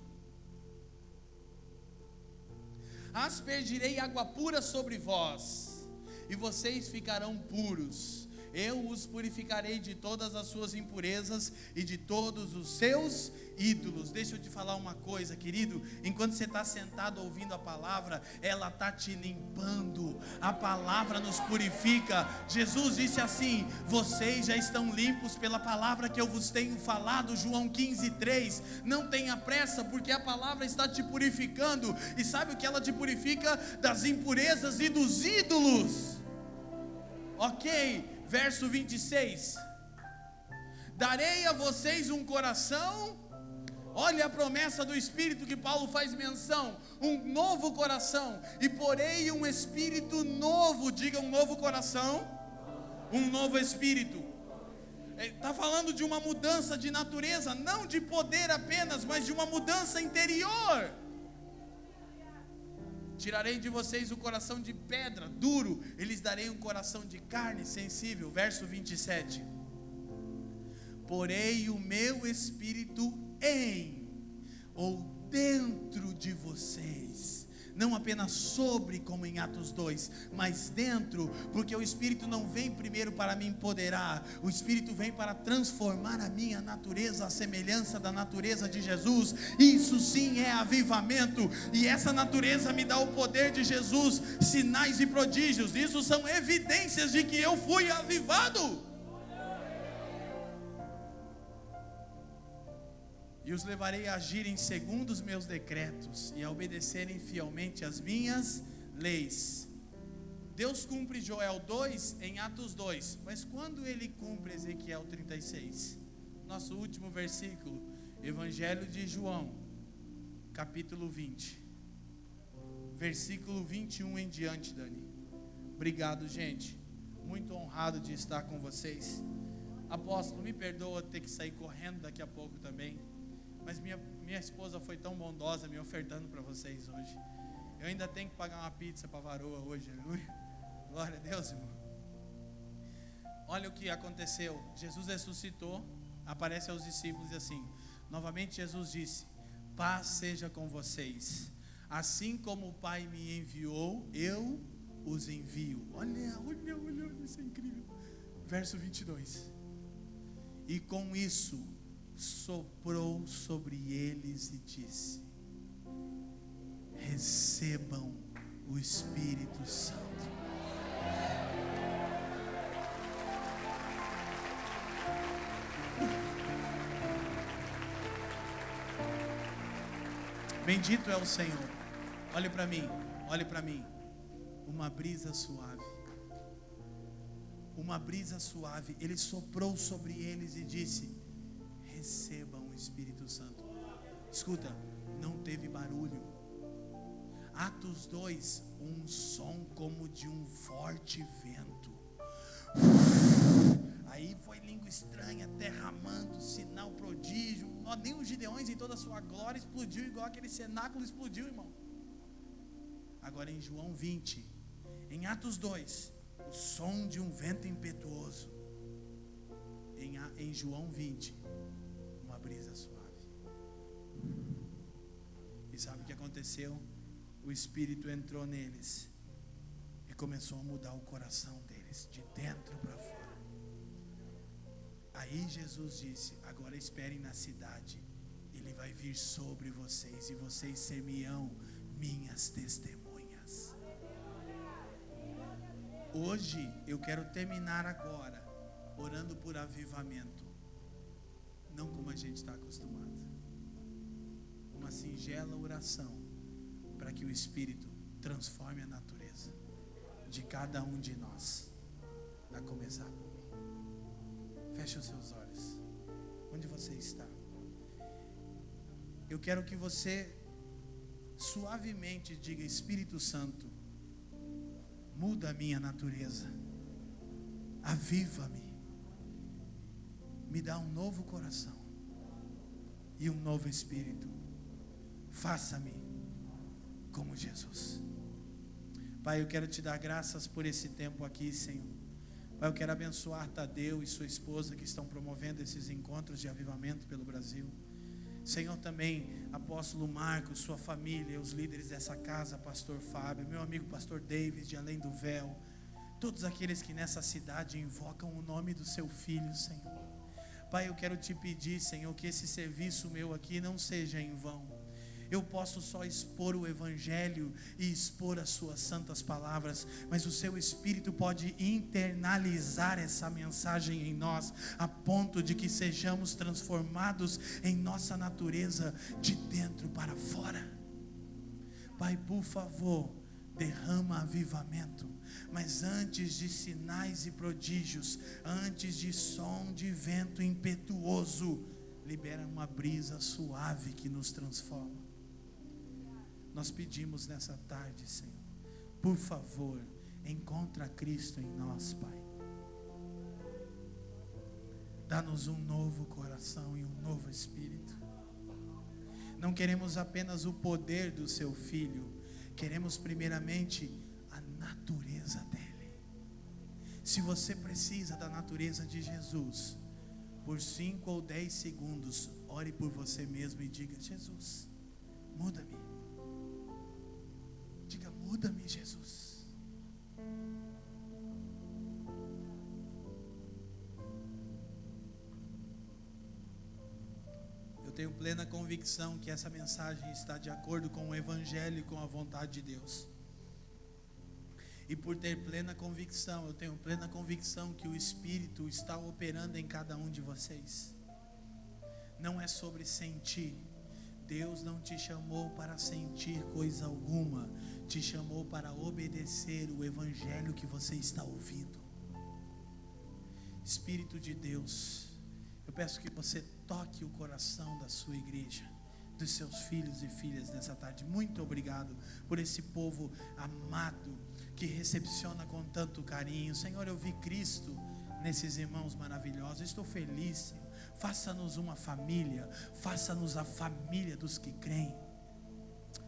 aspergirei água pura sobre vós, e vocês ficarão puros. Eu os purificarei de todas as suas impurezas e de todos os seus ídolos. Deixa eu te falar uma coisa, querido. Enquanto você está sentado ouvindo a palavra, ela está te limpando. A palavra nos purifica. Jesus disse assim: vocês já estão limpos pela palavra que eu vos tenho falado. João 15:3. Não tenha pressa, porque a palavra está te purificando. E sabe o que ela te purifica? Das impurezas e dos ídolos. Ok. Verso 26: darei a vocês um coração. Olha a promessa do Espírito que Paulo faz menção: um novo coração, e porei um espírito novo. Diga, um novo coração, um novo espírito. Está falando de uma mudança de natureza, não de poder apenas, mas de uma mudança interior. Tirarei de vocês o coração de pedra, duro, e lhes darei um coração de carne, sensível. Verso 27: porei o meu espírito em, ou dentro de vocês, não apenas sobre, como em Atos 2, mas dentro, porque o Espírito não vem primeiro para me empoderar, o Espírito vem para transformar a minha natureza, a semelhança da natureza de Jesus. Isso sim é avivamento, e essa natureza me dá o poder de Jesus, sinais e prodígios. Isso são evidências de que eu fui avivado. E os levarei a agirem segundo os meus decretos e a obedecerem fielmente as minhas leis. Deus cumpre Joel 2 em Atos 2, mas quando Ele cumpre Ezequiel 36? Nosso último versículo, Evangelho de João, capítulo 20, versículo 21 em diante, Dani. Obrigado, gente, muito honrado de estar com vocês. Apóstolo, me perdoa ter que sair correndo daqui a pouco também, mas minha esposa foi tão bondosa me ofertando para vocês hoje. Eu ainda tenho que pagar uma pizza para a varoa hoje, aleluia. Glória a Deus, irmão. Olha o que aconteceu. Jesus ressuscitou, aparece aos discípulos e assim, novamente Jesus disse: paz seja com vocês. Assim como o Pai me enviou, eu os envio. Olha, isso é incrível. Verso 22. E com isso soprou sobre eles e disse: recebam o Espírito Santo. Bendito é o Senhor. Olhe para mim, olhe para mim. Uma brisa suave. Uma brisa suave. Ele soprou sobre eles e disse: recebam o Espírito Santo. Escuta, não teve barulho. Atos 2, um som como de um forte vento. Aí foi língua estranha, derramando, sinal, prodígio. Nem os Gideões em toda a sua glória explodiu igual aquele cenáculo explodiu, irmão. Agora em João 20, em Atos 2, o som de um vento impetuoso. Em João 20, uma brisa suave. E sabe o que aconteceu? O Espírito entrou neles e começou a mudar o coração deles, de dentro para fora. Aí Jesus disse: agora esperem na cidade, Ele vai vir sobre vocês, e vocês ser-me-ão minhas testemunhas. Hoje eu quero terminar agora orando por avivamento, não como a gente está acostumado. Uma singela oração para que o Espírito transforme a natureza de cada um de nós, a começar por mim. Feche os seus olhos. Onde você está? Eu quero que você suavemente diga: Espírito Santo, muda a minha natureza, aviva-me, me dá um novo coração e um novo espírito, faça-me como Jesus. Pai, eu quero te dar graças por esse tempo aqui, Senhor. Pai, eu quero abençoar Tadeu e sua esposa que estão promovendo esses encontros de avivamento pelo Brasil. Senhor, também apóstolo Marcos, sua família, os líderes dessa casa, pastor Fábio, meu amigo pastor David de Além do Véu, todos aqueles que nessa cidade invocam o nome do seu filho, Senhor. Pai, eu quero te pedir, Senhor, que esse serviço meu aqui não seja em vão. Eu posso só expor o Evangelho e expor as suas santas palavras, mas o seu Espírito pode internalizar essa mensagem em nós, a ponto de que sejamos transformados em nossa natureza de dentro para fora. Pai, por favor, derrama avivamento, mas antes de sinais e prodígios, antes de som de vento impetuoso, libera uma brisa suave que nos transforma. Nós pedimos nessa tarde, Senhor, por favor, encontra Cristo em nós, Pai. Dá-nos um novo coração e um novo espírito. Não queremos apenas o poder do seu Filho, queremos primeiramente a natureza dele. Se você precisa da natureza de Jesus, por 5 ou 10 segundos, ore por você mesmo e diga: Jesus, muda-me. Diga: muda-me, Jesus. Eu tenho plena convicção que essa mensagem está de acordo com o Evangelho e com a vontade de Deus. E por ter plena convicção, eu tenho plena convicção que o Espírito está operando em cada um de vocês. Não é sobre sentir. Deus não te chamou para sentir coisa alguma, te chamou para obedecer o Evangelho que você está ouvindo. Espírito de Deus, eu peço que você toque o coração da sua igreja, dos seus filhos e filhas nessa tarde. Muito obrigado por esse povo amado, que recepciona com tanto carinho. Senhor, eu vi Cristo nesses irmãos maravilhosos, estou feliz, Senhor. Faça-nos uma família, faça-nos a família dos que creem,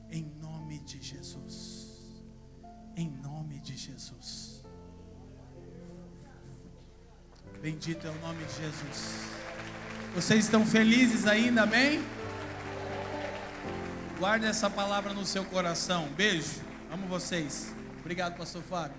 em nome de Jesus, em nome de Jesus. Bendito é o nome de Jesus. Vocês estão felizes ainda, amém? Guarde essa palavra no seu coração. Beijo, amo vocês. Obrigado, pastor Fábio.